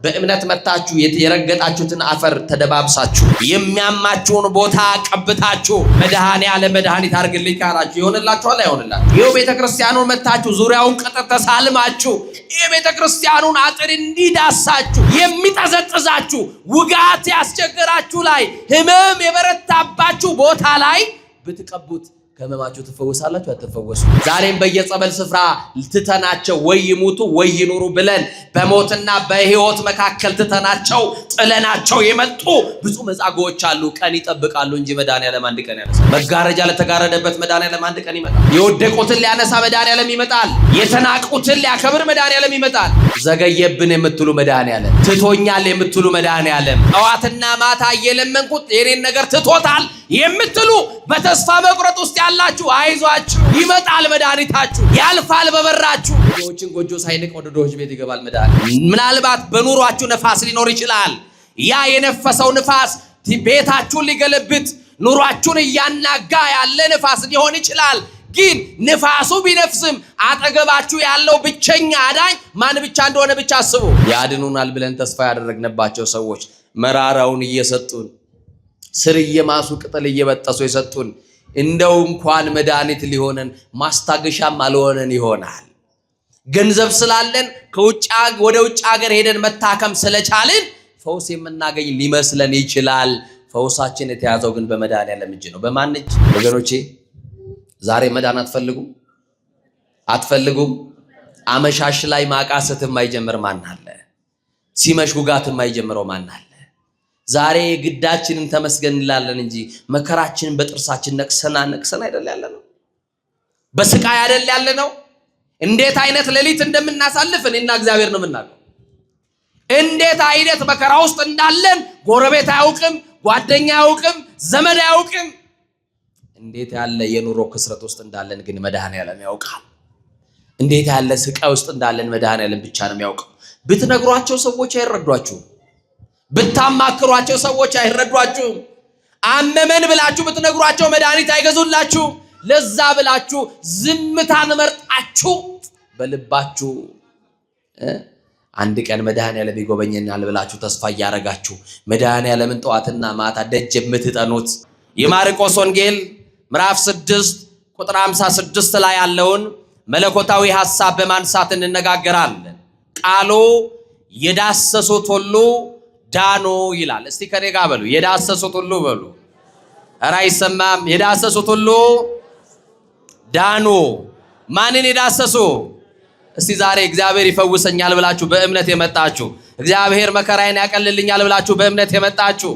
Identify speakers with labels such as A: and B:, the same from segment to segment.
A: በእምነት መታችሁ የረገጣችሁትን አፈር ተደባብሳችሁ የሚያማችሁን ቦታ ቀብታችሁ መድኃኔዓለም መድኃኒት አድርግልኝ ካላችሁ ይሆንላችኋል አይሆንላችሁ? ይኸው ቤተክርስቲያኑን መታችሁ ዙሪያውን ቅጥር ተሳልማችሁ የቤተክርስቲያኑን አጥር እንዲዳሳችሁ የሚጠዘጥዛችሁ ውጋት ያስቸግራችሁ ላይ ህመም የበረታባችሁ ቦታ ላይ ብትቀቡት ከመማችሁ ትፈወሳላችሁ አትፈወሱ? ዛሬም በየጸበል ስፍራ ትተናቸው ወይ ይሙቱ ወይ ይኑሩ ብለን በሞትና በህይወት መካከል ትተናቸው ጥለናቸው የመጡ ብዙ መጻጎዎች አሉ። ቀን ይጠብቃሉ እንጂ መድኃኔዓለም አንድ ቀን ያነሳል። መጋረጃ ለተጋረደበት መድኃኔዓለም አንድ ቀን ይመጣል። የወደቁትን ሊያነሳ መድኃኔዓለም ይመጣል። የተናቁትን ሊያከብር መድኃኔዓለም ይመጣል። ዘገየብን የምትሉ መድኃኔዓለም፣ ትቶኛል የምትሉ መድኃኔዓለም፣ ጠዋትና ማታ እየለመንኩት የኔን ነገር ትቶታል የምትሉ በተስፋ መቁረጥ ውስጥ ያላችሁ አይዟችሁ፣ ይመጣል መድኃኒታችሁ፣ ያልፋል በበራችሁ። ድሆችን ጎጆ ሳይንቅ ወደ ድሆች ቤት ይገባል መድኃኒት። ምናልባት በኑሯችሁ ነፋስ ሊኖር ይችላል። ያ የነፈሰው ንፋስ ቤታችሁን ሊገለብጥ ኑሯችሁን እያናጋ ያለ ንፋስ ሊሆን ይችላል። ግን ንፋሱ ቢነፍስም አጠገባችሁ ያለው ብቸኛ አዳኝ ማን ብቻ እንደሆነ ብቻ አስቡ። ያድኑናል ብለን ተስፋ ያደረግንባቸው ሰዎች መራራውን እየሰጡን ስር እየማሱ ቅጠል እየበጠሱ የሰጡን እንደው እንኳን መድኃኒት ሊሆነን ማስታገሻም አልሆነን ይሆናል። ገንዘብ ስላለን ወደ ውጭ ሀገር ሄደን መታከም ስለቻልን ፈውስ የምናገኝ ሊመስለን ይችላል። ፈውሳችን የተያዘው ግን በመድኃኔዓለም እጅ ነው። በማን እጅ? ወገኖቼ ዛሬ መዳን አትፈልጉም? አመሻሽ ላይ ማቃሰት የማይጀምር ማን አለ? ሲመሽ ውጋት የማይጀምረው ማን አለ? ዛሬ ግዳችንን ተመስገን እንላለን እንጂ መከራችንን በጥርሳችን ነቅሰን አይደል ያለነው? በስቃይ አይደል ያለነው? እንዴት አይነት ሌሊት እንደምናሳልፍ እኔና እግዚአብሔር ነው የምናውቀው። እንዴት አይነት መከራ ውስጥ እንዳለን ጎረቤት አያውቅም፣ ጓደኛ አያውቅም፣ ዘመድ አያውቅም። እንዴት ያለ የኑሮ ክስረት ውስጥ እንዳለን ግን መድኃኔዓለም ያውቃል። እንዴት ያለ ስቃይ ውስጥ እንዳለን መድኃኔዓለም ብቻ ነው የሚያውቀው። ብትነግሯቸው ሰዎች አይረዷችሁም። ብታማክሯቸው ሰዎች አይረዷችሁም። አመመን ብላችሁ ብትነግሯቸው መድኃኒት አይገዙላችሁ። ለዛ ብላችሁ ዝምታን መርጣችሁ በልባችሁ አንድ ቀን መድኃኔዓለም ይጎበኘናል ብላችሁ ተስፋ እያረጋችሁ መድኃኔዓለምን ጠዋትና ማታ ደጅ የምትጠኑት የማርቆስ ወንጌል ምዕራፍ 6 ቁጥር 56 ላይ ያለውን መለኮታዊ ሐሳብ በማንሳት እንነጋገራለን። ቃሉ የዳሰሱት ሁሉ ዳኑ ይላል። እስቲ ከኔ ጋር በሉ፣ የዳሰሱት ሁሉ በሉ። ኧረ አይሰማም? የዳሰሱት ሁሉ ዳኑ። ማንን የዳሰሱ? እስቲ ዛሬ እግዚአብሔር ይፈውሰኛል ብላችሁ በእምነት የመጣችሁ፣ እግዚአብሔር መከራዬን ያቀልልኛል ብላችሁ በእምነት የመጣችሁ፣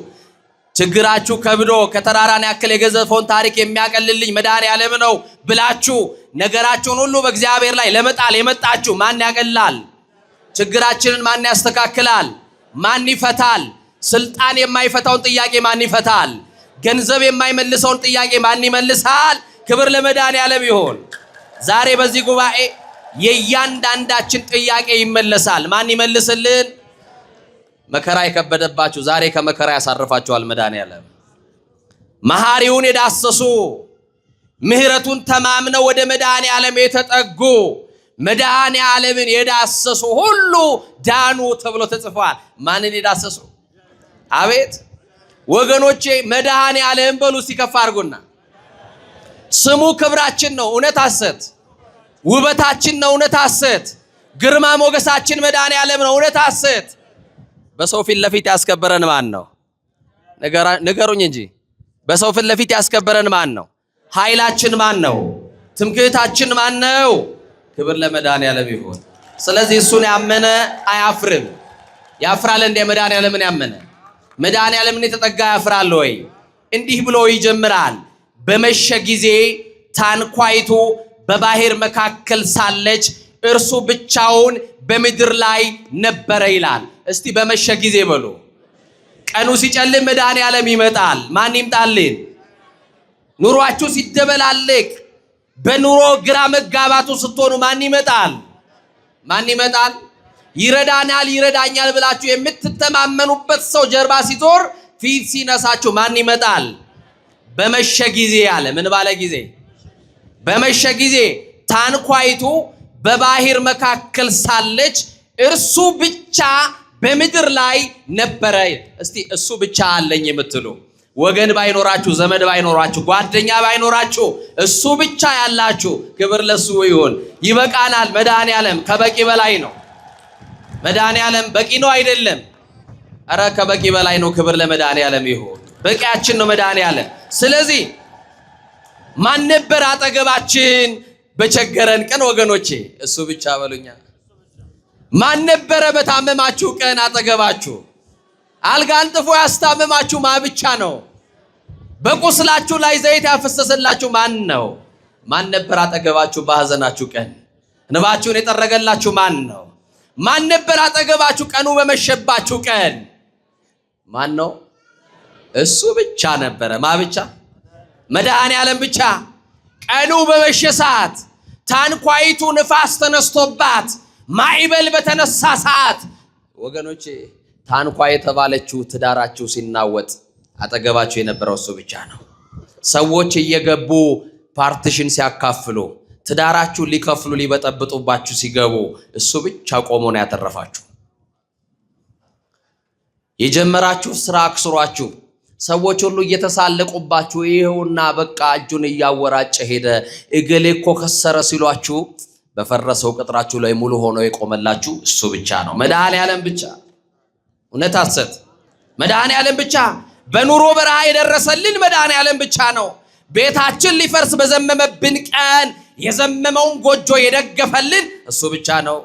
A: ችግራችሁ ከብዶ ከተራራን ያክል የገዘፈውን ታሪክ የሚያቀልልኝ መድኃኔዓለም ነው ብላችሁ ነገራችሁን ሁሉ በእግዚአብሔር ላይ ለመጣል የመጣችሁ፣ ማን ያቀላል? ችግራችንን ማን ያስተካክላል? ማን ይፈታል? ስልጣን የማይፈታውን ጥያቄ ማን ይፈታል? ገንዘብ የማይመልሰውን ጥያቄ ማን ይመልሳል? ክብር ለመድኃኔዓለም ይሁን። ዛሬ በዚህ ጉባኤ የእያንዳንዳችን ጥያቄ ይመለሳል። ማን ይመልስልን? መከራ የከበደባችሁ ዛሬ ከመከራ ያሳርፋችኋል መድኃኔዓለም። መሐሪውን የዳሰሱ ምሕረቱን ተማምነው ወደ መድኃኔዓለም የተጠጉ መድኃኔዓለምን የዳሰሱ ሁሉ ዳኑ ተብሎ ተጽፏል። ማንን የዳሰሱ? አቤት ወገኖቼ፣ መድኃኔዓለም በሉ ሲከፋ አድርጉና። ስሙ ክብራችን ነው፣ እውነት ሐሰት? ውበታችን ነው፣ እውነት ሐሰት? ግርማ ሞገሳችን መድኃኔዓለም ነው፣ እውነት ሐሰት? በሰው ፊት ለፊት ያስከበረን ማን ነው? ንገሩኝ እንጂ በሰው ፊት ለፊት ያስከበረን ማን ነው? ኃይላችን ማን ነው? ትምክህታችን ማን ነው? ክብር ለመድኃኔዓለም ይሁን። ስለዚህ እሱን ያመነ አያፍርም። ያፍራል እንደ መድኃኔዓለምን ያመነ? መድኃኔዓለምን የተጠጋ ያፍራል ወይ? እንዲህ ብሎ ይጀምራል። በመሸ ጊዜ ታንኳይቱ በባህር መካከል ሳለች እርሱ ብቻውን በምድር ላይ ነበረ ይላል። እስቲ በመሸ ጊዜ በሉ። ቀኑ ሲጨልም መድኃኔዓለም ይመጣል። ማን ይምጣልን? ኑሯችሁ ሲደበላለቅ በኑሮ ግራ መጋባቱ ስትሆኑ ማን ይመጣል? ማን ይመጣል? ይረዳናል ይረዳኛል ብላችሁ የምትተማመኑበት ሰው ጀርባ ሲዞር ፊት ሲነሳችሁ ማን ይመጣል? በመሸ ጊዜ ያለ ምን ባለ ጊዜ? በመሸ ጊዜ ታንኳይቱ በባህር መካከል ሳለች እርሱ ብቻ በምድር ላይ ነበረ። እስቲ እሱ ብቻ አለኝ የምትሉ ወገን ባይኖራችሁ፣ ዘመድ ባይኖራችሁ፣ ጓደኛ ባይኖራችሁ እሱ ብቻ ያላችሁ ክብር ለሱ ይሁን። ይበቃናል። መድኃኔዓለም ከበቂ በላይ ነው። መድኃኔዓለም በቂ ነው አይደለም? አረ ከበቂ በላይ ነው። ክብር ለመድኃኔዓለም ይሁን። በቂያችን ነው መድኃኔዓለም። ስለዚህ ማን ነበር አጠገባችን በቸገረን ቀን? ወገኖቼ እሱ ብቻ በሉኛ። ማን ነበረ በታመማችሁ ቀን አጠገባችሁ? አልጋ አንጥፎ ያስታመማችሁ ማን ብቻ ነው? በቁስላችሁ ላይ ዘይት ያፈሰሰላችሁ ማን ነው? ማን ነበር አጠገባችሁ በሐዘናችሁ ቀን? እንባችሁን የጠረገላችሁ ማን ነው? ማን ነበር አጠገባችሁ ቀኑ በመሸባችሁ ቀን? ማን ነው? እሱ ብቻ ነበረ። ማ ብቻ? መድኃኔዓለም ብቻ። ቀኑ በመሸ ሰዓት ታንኳይቱ ንፋስ ተነስቶባት ማዕበል በተነሳ ሰዓት ወገኖቼ ታንኳ የተባለችው ትዳራችሁ ሲናወጥ አጠገባችሁ የነበረው እሱ ብቻ ነው። ሰዎች እየገቡ ፓርቲሽን ሲያካፍሉ ትዳራችሁ ሊከፍሉ ሊበጠብጡባችሁ ሲገቡ እሱ ብቻ ቆሞ ነው ያተረፋችሁ። የጀመራችሁ ስራ አክስሯችሁ ሰዎች ሁሉ እየተሳለቁባችሁ ይሄውና በቃ እጁን እያወራጨ ሄደ እገሌ እኮ ከሰረ ሲሏችሁ በፈረሰው ቅጥራችሁ ላይ ሙሉ ሆኖ የቆመላችሁ እሱ ብቻ ነው። መድኃኔዓለም ብቻ። እውነት ሐሰት? መድኃኔዓለም ብቻ። በኑሮ በረሃ የደረሰልን መድኃኔዓለም ብቻ ነው። ቤታችን ሊፈርስ በዘመመብን ቀን የዘመመውን ጎጆ የደገፈልን እሱ ብቻ ነው።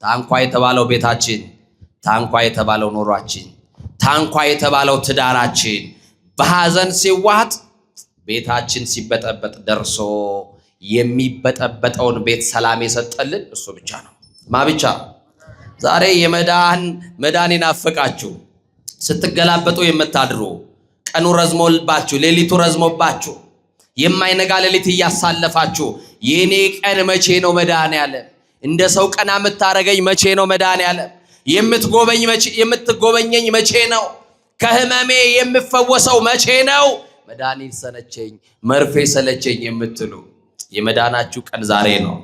A: ታንኳ የተባለው ቤታችን፣ ታንኳ የተባለው ኑሯችን፣ ታንኳ የተባለው ትዳራችን በሐዘን ሲዋጥ ቤታችን ሲበጠበጥ ደርሶ የሚበጠበጠውን ቤት ሰላም የሰጠልን እሱ ብቻ ነው። ማ ብቻ? ዛሬ መዳን ይናፍቃችሁ ስትገላበጡ የምታድሩ ቀኑ ረዝሞባችሁ ሌሊቱ ረዝሞባችሁ የማይነጋ ሌሊት እያሳለፋችሁ የኔ ቀን መቼ ነው መድኃኔዓለም? እንደ ሰው ቀና የምታረገኝ መቼ ነው መድኃኔዓለም? የምትጎበኘኝ መቼ ነው? ከህመሜ የምፈወሰው መቼ ነው? መድኃኒት ሰለቸኝ፣ መርፌ ሰለቸኝ የምትሉ የመዳናችሁ ቀን ዛሬ ነው።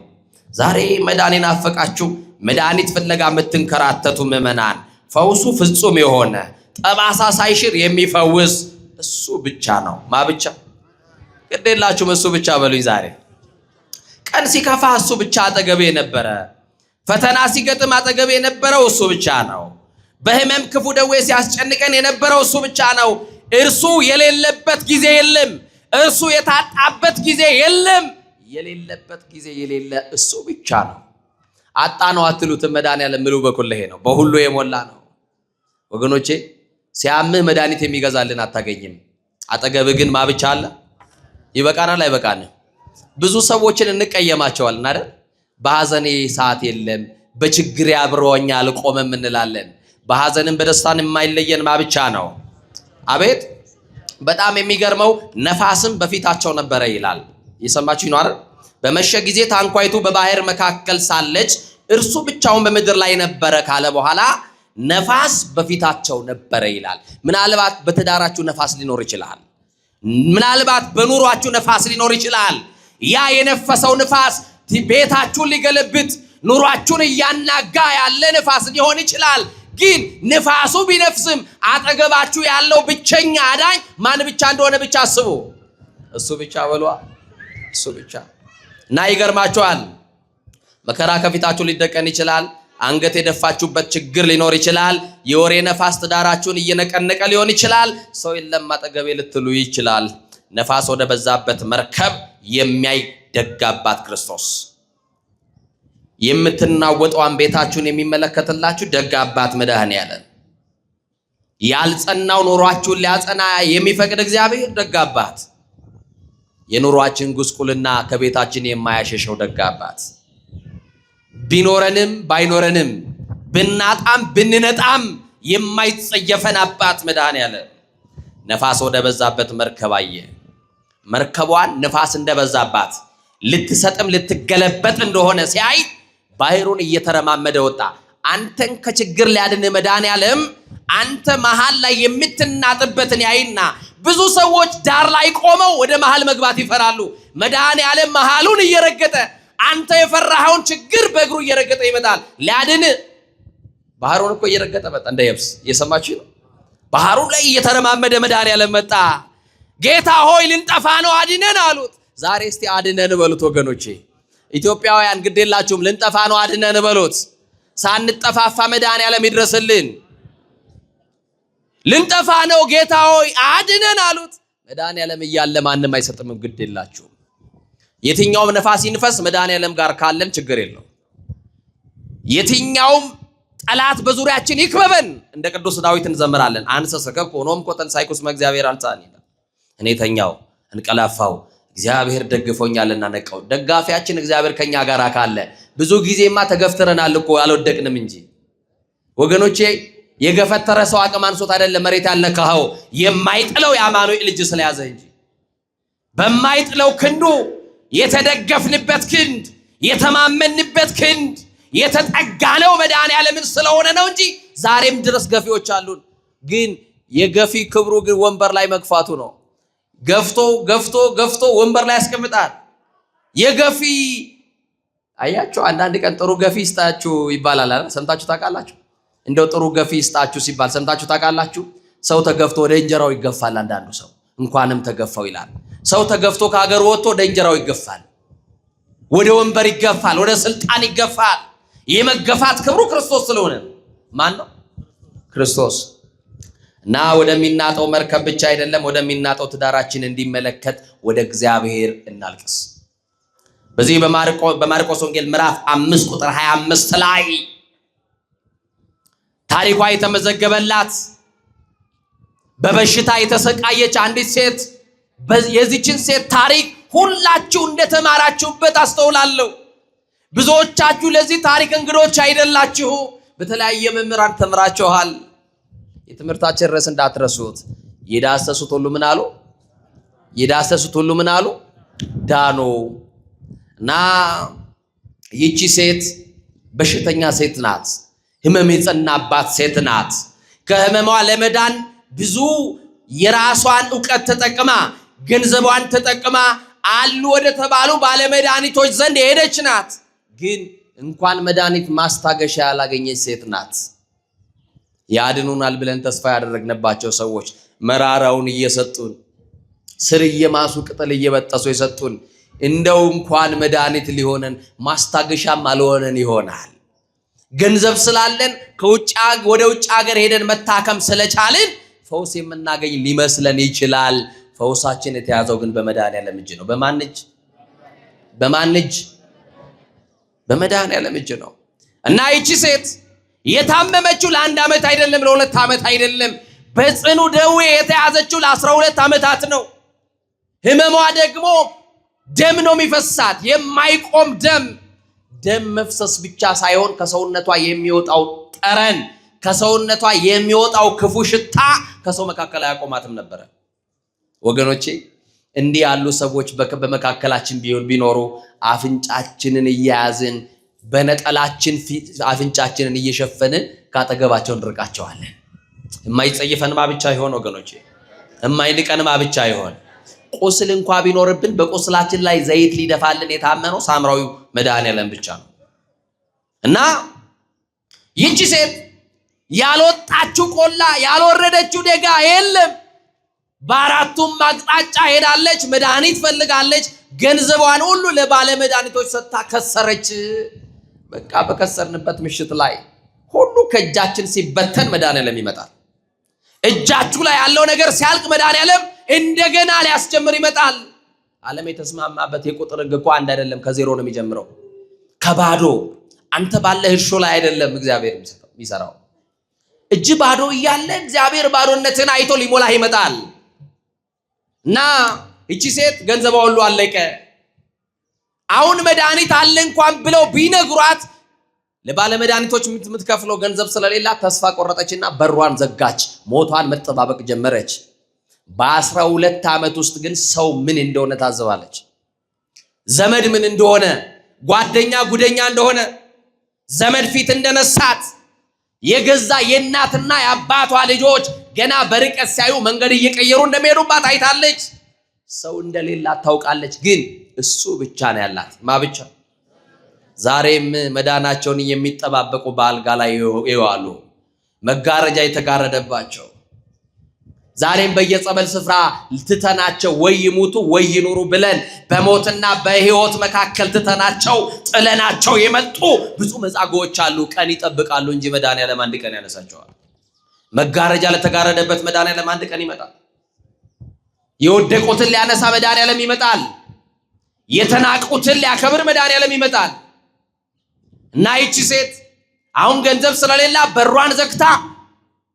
A: ዛሬ መዳን ይናፍቃችሁ መድኃኒት ፍለጋ የምትንከራተቱ ምዕመናን ፈውሱ ፍጹም የሆነ ጠባሳ ሳይሽር የሚፈውስ እሱ ብቻ ነው። ማ ብቻ? ግዴላችሁም እሱ ብቻ በሉኝ። ዛሬ ቀን ሲከፋ እሱ ብቻ አጠገቤ ነበረ። ፈተና ሲገጥም አጠገቤ የነበረው እሱ ብቻ ነው። በህመም ክፉ ደዌ ሲያስጨንቀን የነበረው እሱ ብቻ ነው። እርሱ የሌለበት ጊዜ የለም። እርሱ የታጣበት ጊዜ የለም። የሌለበት ጊዜ የሌለ እሱ ብቻ ነው። አጣ ነው አትሉትም? መድኃኔዓለም ምሉ በኩልሄ ነው፣ በሁሉ የሞላ ነው። ወገኖቼ ሲያምህ መድኃኒት የሚገዛልን አታገኝም። አጠገብህ ግን ማ ብቻ አለ? ይበቃናል አይበቃንም? ብዙ ሰዎችን እንቀየማቸዋለን አይደል? በሐዘኔ ሰዓት የለም፣ በችግር አብሮኝ አልቆመም እንላለን። በሐዘንም በደስታን የማይለየን ማ ብቻ ነው? አቤት በጣም የሚገርመው ነፋስም በፊታቸው ነበረ ይላል። የሰማችሁ ነው አይደል? በመሸ ጊዜ ታንኳይቱ በባህር መካከል ሳለች እርሱ ብቻውን በምድር ላይ ነበረ ካለ በኋላ ነፋስ በፊታቸው ነበረ ይላል። ምናልባት በትዳራችሁ ነፋስ ሊኖር ይችላል። ምናልባት በኑሯችሁ ነፋስ ሊኖር ይችላል። ያ የነፈሰው ነፋስ ቤታችሁን ሊገለብጥ ኑሯችሁን እያናጋ ያለ ነፋስ ሊሆን ይችላል። ግን ነፋሱ ቢነፍስም አጠገባችሁ ያለው ብቸኛ አዳኝ ማን ብቻ እንደሆነ ብቻ አስቡ። እሱ ብቻ በሏ፣ እሱ ብቻ። እና ይገርማችኋል፣ መከራ ከፊታችሁ ሊደቀን ይችላል። አንገት የደፋችሁበት ችግር ሊኖር ይችላል። የወሬ ነፋስ ትዳራችሁን እየነቀነቀ ሊሆን ይችላል። ሰው የለም አጠገቤ ልትሉ ይችላል። ነፋስ ወደ በዛበት መርከብ የሚያይደጋባት ክርስቶስ የምትናወጠዋን ቤታችሁን የሚመለከትላችሁ ደጋባት መድኃኔዓለም ያልጸናው ኑሯችሁን ሊያጸና የሚፈቅድ እግዚአብሔር ደጋባት የኑሯችን ጉስቁልና ከቤታችን የማያሸሸው ደጋባት ቢኖረንም ባይኖረንም ብናጣም ብንነጣም የማይጸየፈን አባት መድኃኔዓለም ነፋስ ወደ በዛበት መርከብ አየ። መርከቧን ነፋስ እንደበዛባት ልትሰጥም ልትገለበጥ እንደሆነ ሲያይ ባህሩን እየተረማመደ ወጣ። አንተን ከችግር ሊያድን መድኃኔዓለም አንተ መሃል ላይ የምትናጥበትን ያይና ብዙ ሰዎች ዳር ላይ ቆመው ወደ መሃል መግባት ይፈራሉ። መድኃኔዓለም መሃሉን እየረገጠ አንተ የፈራኸውን ችግር በእግሩ እየረገጠ ይመጣል ሊያድን። ባህሩን እኮ እየረገጠ መጣ እንደ የብስ። እየሰማችሁ ነው? ባህሩ ላይ እየተረማመደ መድኃኒዓለም መጣ። ጌታ ሆይ ልንጠፋ ነው አድነን አሉት። ዛሬ እስቲ አድነን በሉት ወገኖቼ። ኢትዮጵያውያን ግዴላችሁም ልንጠፋ ነው አድነን በሉት። ሳንጠፋፋ መድኃኒዓለም ይድረስልን። ልንጠፋ ነው ጌታ ሆይ አድነን አሉት። መድኃኒዓለም እያለ ማንም አይሰጥም። ግዴላችሁም የትኛውም ነፋስ ይንፈስ መድኃኒዓለም ጋር ካለን ችግር የለው። የትኛውም ጠላት በዙሪያችን ይክበበን እንደ ቅዱስ ዳዊት እንዘምራለን። አንሰ ሰከብኩ ሆኖም ኮተን ሳይኩስ መእግዚአብሔር አልጻኒ። እኔ ተኛው እንቀላፋው እግዚአብሔር ደግፎኛልና ነቀው። ደጋፊያችን እግዚአብሔር ከኛ ጋር ካለ ብዙ ጊዜማ ተገፍተረናል እኮ አልወደቅንም እንጂ ወገኖቼ። የገፈተረ ሰው አቅም አንሶት አይደለም መሬት ያልነካው የማይጥለው የአማኑኤል እጅ ስለያዘ እንጂ። በማይጥለው ክንዱ የተደገፍንበት ክንድ የተማመንበት ክንድ የተጠጋነው መድኃኒዓለምን ስለሆነ ነው እንጂ ዛሬም ድረስ ገፊዎች አሉን። ግን የገፊ ክብሩ ግን ወንበር ላይ መግፋቱ ነው። ገፍቶ ገፍቶ ገፍቶ ወንበር ላይ ያስቀምጣል። የገፊ አያችሁ አንዳንድ ቀን ጥሩ ገፊ ይስጣችሁ ይባላል አይደል? ሰምታችሁ ታውቃላችሁ? እንደው ጥሩ ገፊ ይስጣችሁ ሲባል ሰምታችሁ ታውቃላችሁ? ሰው ተገፍቶ ወደ እንጀራው ይገፋል። አንዳንዱ ሰው እንኳንም ተገፋው ይላል። ሰው ተገፍቶ ከሀገር ወጥቶ ወደ እንጀራው ይገፋል፣ ወደ ወንበር ይገፋል፣ ወደ ስልጣን ይገፋል። የመገፋት ክብሩ ክርስቶስ ስለሆነ ማን ነው? ክርስቶስ። እና ወደሚናጠው መርከብ ብቻ አይደለም ወደሚናጠው ትዳራችን እንዲመለከት ወደ እግዚአብሔር እናልቅስ። በዚህ በማርቆስ ወንጌል ምዕራፍ 5 ቁጥር 25 ላይ ታሪኳ የተመዘገበላት በበሽታ የተሰቃየች አንዲት ሴት፣ የዚችን ሴት ታሪክ ሁላችሁ እንደተማራችሁበት አስተውላለሁ። ብዙዎቻችሁ ለዚህ ታሪክ እንግዶች አይደላችሁ። በተለያየ መምህራን ተምራችኋል። የትምህርታችን ርዕስ እንዳትረሱት። የዳሰሱት ሁሉ ምን አሉ? የዳሰሱት ሁሉ ምን አሉ? ዳኑ። እና ይቺ ሴት በሽተኛ ሴት ናት። ህመም የጸናባት ሴት ናት። ከህመሟ ለመዳን ብዙ የራሷን ዕውቀት ተጠቅማ ገንዘቧን ተጠቅማ አሉ ወደ ተባሉ ባለመድኃኒቶች ዘንድ የሄደች ናት። ግን እንኳን መድኃኒት ማስታገሻ ያላገኘች ሴት ናት። ያድኑናል ብለን ተስፋ ያደረግንባቸው ሰዎች መራራውን እየሰጡን ስር እየማሱ ቅጠል እየበጠሱ የሰጡን እንደው እንኳን መድኃኒት ሊሆነን ማስታገሻም አልሆነን ይሆናል። ገንዘብ ስላለን ከውጭ ወደ ውጭ ሀገር ሄደን መታከም ስለቻልን ፈውስ የምናገኝ ሊመስለን ይችላል። ፈውሳችን የተያዘው ግን በመድኃኒዓለም እጅ ነው። በማን እጅ? በማን እጅ? በመድኃኒዓለም እጅ ነው። እና ይቺ ሴት የታመመችው ለ1 ዓመት አይደለም፣ ለ2 ዓመት አይደለም። በጽኑ ደዌ የተያዘችው ለ12 ዓመታት ነው። ህመሟ ደግሞ ደም ነው የሚፈሳት፣ የማይቆም ደም። ደም መፍሰስ ብቻ ሳይሆን ከሰውነቷ የሚወጣው ጠረን፣ ከሰውነቷ የሚወጣው ክፉ ሽታ ከሰው መካከል አያቆማትም ነበረ። ወገኖቼ እንዲህ ያሉ ሰዎች በመካከላችን ቢኖሩ አፍንጫችንን እያያዝን በነጠላችን አፍንጫችንን እየሸፈንን ካጠገባቸው እንርቃቸዋለን። የማይጸየፈንማ ብቻ ይሆን ወገኖቼ፣ የማይንቀንማ ብቻ ይሆን። ቁስል እንኳ ቢኖርብን በቁስላችን ላይ ዘይት ሊደፋልን የታመነው ሳምራዊው መድኃኒዓለም ብቻ ነው። እና ይህቺ ሴት ያልወጣችው ቆላ ያልወረደችው ደጋ የለም። በአራቱም አቅጣጫ ሄዳለች፣ መድኃኒት ፈልጋለች። ገንዘቧን ሁሉ ለባለ መድኃኒቶች ሰጥታ ከሰረች። በቃ በከሰርንበት ምሽት ላይ ሁሉ ከእጃችን ሲበተን መድኃኒዓለም ይመጣል። እጃችሁ ላይ ያለው ነገር ሲያልቅ መድኃኒዓለም እንደገና ሊያስጀምር ይመጣል። ዓለም የተስማማበት የቁጥር ሕግ እኮ አንድ አይደለም፣ ከዜሮ ነው የሚጀምረው። ከባዶ አንተ ባለህ እርሾ ላይ አይደለም እግዚአብሔር የሚሰራው። እጅ ባዶ እያለ እግዚአብሔር ባዶነትን አይቶ ሊሞላህ ይመጣል። እና እቺ ሴት ገንዘቧ ሁሉ አለቀ። አሁን መድኃኒት አለ እንኳን ብለው ቢነግሯት ለባለ መድኃኒቶች የምትከፍለው ገንዘብ ስለሌላት ተስፋ ቆረጠችና በሯን ዘጋች። ሞቷን መጠባበቅ ጀመረች። በ12 ዓመት ውስጥ ግን ሰው ምን እንደሆነ ታዘባለች። ዘመድ ምን እንደሆነ፣ ጓደኛ ጉደኛ እንደሆነ፣ ዘመድ ፊት እንደነሳት፣ የገዛ የእናትና የአባቷ ልጆች ገና በርቀት ሲያዩ መንገድ እየቀየሩ እንደሚሄዱባት አይታለች። ሰው እንደሌላት ታውቃለች። ግን እሱ ብቻ ነው ያላት። ማ ብቻ? ዛሬም መዳናቸውን የሚጠባበቁ በአልጋ ላይ ይዋሉ፣ መጋረጃ የተጋረደባቸው ዛሬም በየጸበል ስፍራ ትተናቸው ወይ ይሙቱ ወይ ይኑሩ ብለን በሞትና በሕይወት መካከል ትተናቸው ጥለናቸው የመጡ ብዙ መጻጎዎች አሉ። ቀን ይጠብቃሉ እንጂ መድኃኔዓለም አንድ ቀን ያነሳቸዋል። መጋረጃ ለተጋረደበት መድኃኔዓለም አንድ ቀን ይመጣል። የወደቁትን ሊያነሳ መድኃኔዓለም ይመጣል። የተናቁትን ሊያከብር መድኃኔዓለም ይመጣል። እና ይቺ ሴት አሁን ገንዘብ ስለሌላ በሯን ዘግታ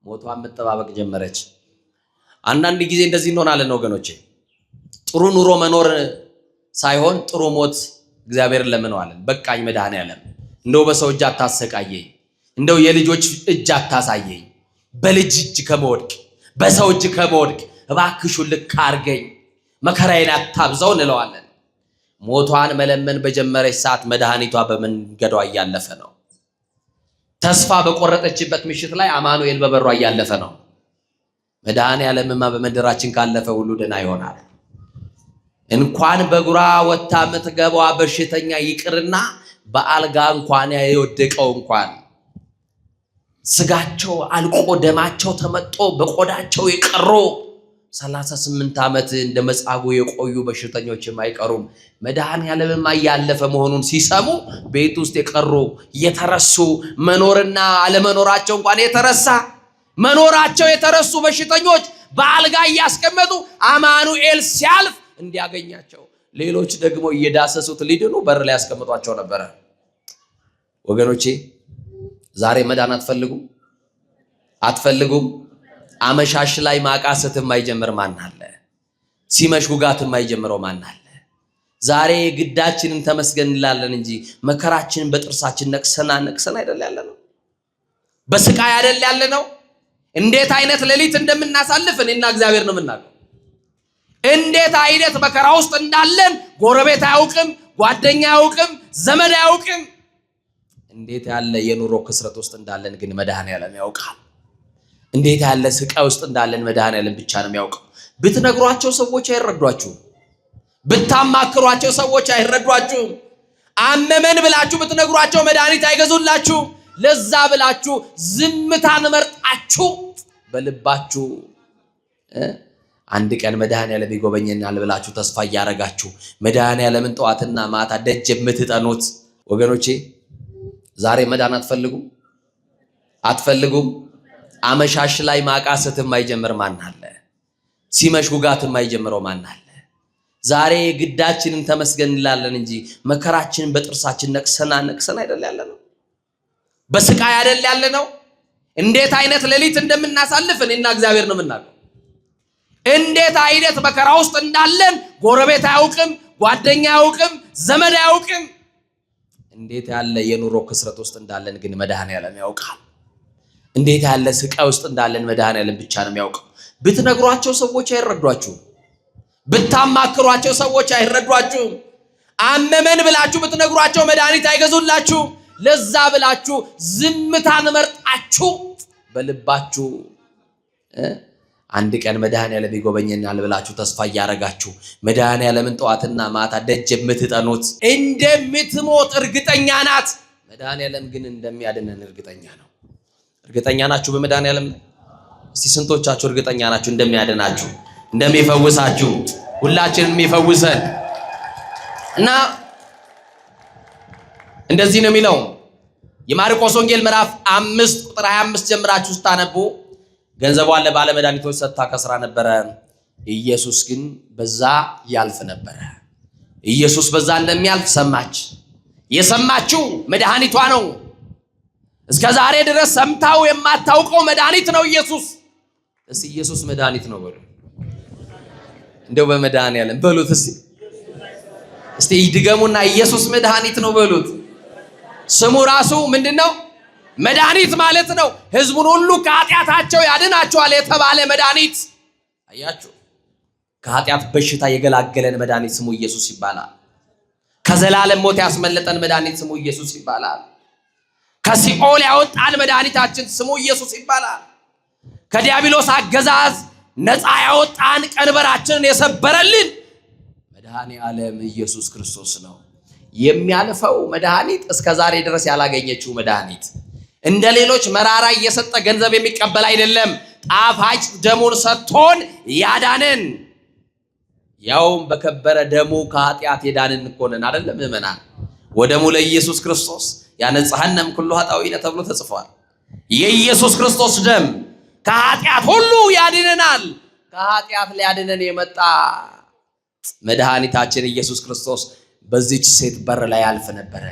A: ሞቷን መጠባበቅ ጀመረች። አንዳንድ ጊዜ እንደዚህ እንሆናለን ወገኖቼ። ጥሩ ኑሮ መኖር ሳይሆን ጥሩ ሞት እግዚአብሔርን ለምነዋለን። በቃኝ መድኃኔዓለም፣ እንደው በሰው እጅ አታሰቃየኝ፣ እንደው የልጆች እጅ አታሳየኝ፣ በልጅ እጅ ከመወድቅ በሰው እጅ ከመወድቅ እባክሹ ልክ አርገኝ፣ መከራዬን አታብዛው እንለዋለን። ሞቷን መለመን በጀመረች ሰዓት መድኃኒቷ በመንገዷ እያለፈ ነው። ተስፋ በቆረጠችበት ምሽት ላይ አማኑኤል በበሯ እያለፈ ነው። መድኃኔዓለምማ በመንደራችን ካለፈ ሁሉ ደህና ይሆናል። እንኳን በጉራ ወታ የምትገባዋ በሽተኛ ይቅርና በአልጋ እንኳን የወደቀው እንኳን ስጋቸው አልቆ ደማቸው ተመጦ በቆዳቸው የቀሩ 38 ዓመት እንደ መጻጉዕ የቆዩ በሽተኞችም አይቀሩም። መድኃኔዓለምማ እያለፈ መሆኑን ሲሰሙ ቤት ውስጥ የቀሩ የተረሱ መኖርና አለመኖራቸው እንኳን የተረሳ መኖራቸው የተረሱ በሽተኞች በአልጋ እያስቀመጡ አማኑኤል ሲያልፍ እንዲያገኛቸው፣ ሌሎች ደግሞ እየዳሰሱት ሊድኑ በር ላይ ያስቀምጧቸው ነበረ። ወገኖቼ ዛሬ መዳን አትፈልጉም? አመሻሽ ላይ ማቃሰት የማይጀምር ማን አለ? ሲመሽ ውጋት የማይጀምረው ማን አለ? ዛሬ ግዳችንን ተመስገን እንላለን እንጂ መከራችንን በጥርሳችን ነቅሰን አይደል ያለነው? በስቃይ አይደል ያለነው? እንዴት አይነት ሌሊት እንደምናሳልፍ እኔና እግዚአብሔር ነው የምናውቀው። እንዴት አይነት መከራ ውስጥ እንዳለን ጎረቤት አያውቅም፣ ጓደኛ አያውቅም፣ ዘመድ አያውቅም። እንዴት ያለ የኑሮ ክስረት ውስጥ እንዳለን ግን መድኃኔዓለም ያውቃል። እንዴት ያለ ስቃይ ውስጥ እንዳለን መድኃኔዓለም ብቻ ነው የሚያውቀው። ብትነግሯቸው ሰዎች አይረዷችሁም። ብታማክሯቸው ሰዎች አይረዷችሁም። አመመን ብላችሁ ብትነግሯቸው መድኃኒት አይገዙላችሁም። ለዛ ብላችሁ ዝምታን መርጣችሁ በልባችሁ አንድ ቀን መድኃኔዓለም ይጎበኘናል ብላችሁ ተስፋ እያረጋችሁ መድኃኔዓለምን ጠዋትና ማታ ደጅ የምትጠኑት ወገኖቼ ዛሬ መዳን አትፈልጉም? አመሻሽ ላይ ማቃሰት የማይጀምር ማን አለ? ሲመሽ ውጋት የማይጀምረው ማን አለ? ዛሬ ግዳችንን ተመስገን እንላለን እንጂ መከራችንን በጥርሳችን ነቅሰን አይደል ያለነው? በስቃይ አይደል ያለነው? እንዴት አይነት ሌሊት እንደምናሳልፍ እኔና እግዚአብሔር ነው የምናውቀው። እንዴት አይነት መከራ ውስጥ እንዳለን ጎረቤት አያውቅም፣ ጓደኛ አያውቅም፣ ዘመድ አያውቅም። እንዴት ያለ የኑሮ ክስረት ውስጥ እንዳለን ግን መድኃኔዓለም ያውቃል። እንዴት ያለ ስቃይ ውስጥ እንዳለን መድኃኔዓለም ብቻ ነው የሚያውቀው። ብትነግሯቸው ሰዎች አይረዷችሁም። ብታማክሯቸው ሰዎች አይረዷችሁም። አመመን ብላችሁ ብትነግሯቸው መድኃኒት አይገዙላችሁም። ለዛ ብላችሁ ዝምታን መርጣችሁ በልባችሁ አንድ ቀን መድኃኔዓለም ይጎበኘናል ብላችሁ ተስፋ እያረጋችሁ መድኃኔዓለምን ጠዋትና ማታ ደጅ የምትጠኑት እንደምትሞት እርግጠኛ ናት። መድኃኔዓለም ግን እንደሚያድነን እርግጠኛ ነው። እርግጠኛ ናችሁ በመድኃኔዓለም? እስቲ ስንቶቻችሁ እርግጠኛ ናችሁ እንደሚያድናችሁ፣ እንደሚፈውሳችሁ? ሁላችንን የሚፈውሰን እና እንደዚህ ነው የሚለው የማርቆስ ወንጌል ምዕራፍ 5 ቁጥር 25 ጀምራችሁ ስታነቡ ገንዘቧን ለባለ መድኃኒቶች ሰጥታ ከስራ ነበረ። ኢየሱስ ግን በዛ ያልፍ ነበረ። ኢየሱስ በዛ እንደሚያልፍ ሰማች። የሰማችው መድኃኒቷ ነው። እስከ ዛሬ ድረስ ሰምታው የማታውቀው መድኃኒት ነው ኢየሱስ። እስቲ ኢየሱስ መድኃኒት ነው በሉ። እንደው በመድኃኔዓለም በሉት እስቲ ይድገሙና ኢየሱስ መድኃኒት ነው በሉት። ስሙ ራሱ ምንድነው? መድኃኒት ማለት ነው። ህዝቡን ሁሉ ከኃጢአታቸው ያድናቸዋል የተባለ መድኃኒት። አያችሁ፣ ከኃጢአት በሽታ የገላገለን መድኃኒት ስሙ ኢየሱስ ይባላል። ከዘላለም ሞት ያስመለጠን መድኃኒት ስሙ ኢየሱስ ይባላል። ከሲኦል ያወጣን መድኃኒታችን ስሙ ኢየሱስ ይባላል። ከዲያብሎስ አገዛዝ ነፃ ያወጣን ቀንበራችንን የሰበረልን መድኃኔዓለም ኢየሱስ ክርስቶስ ነው። የሚያልፈው መድኃኒት እስከ ዛሬ ድረስ ያላገኘችው መድኃኒት እንደ ሌሎች መራራ እየሰጠ ገንዘብ የሚቀበል አይደለም። ጣፋጭ ደሙን ሰጥቶን ያዳነን ያውም በከበረ ደሙ ከኃጢአት የዳንን እኮ ነን አይደለም ምእመናን? ወደሙ ለኢየሱስ ክርስቶስ ያነጻህነም ኩሉ ኃጣውኢነ ተብሎ ተጽፏል። የኢየሱስ ክርስቶስ ደም ከኃጢአት ሁሉ ያድነናል። ከኃጢአት ሊያድነን የመጣ መድኃኒታችን ኢየሱስ ክርስቶስ በዚህች ሴት በር ላይ ያልፍ ነበረ።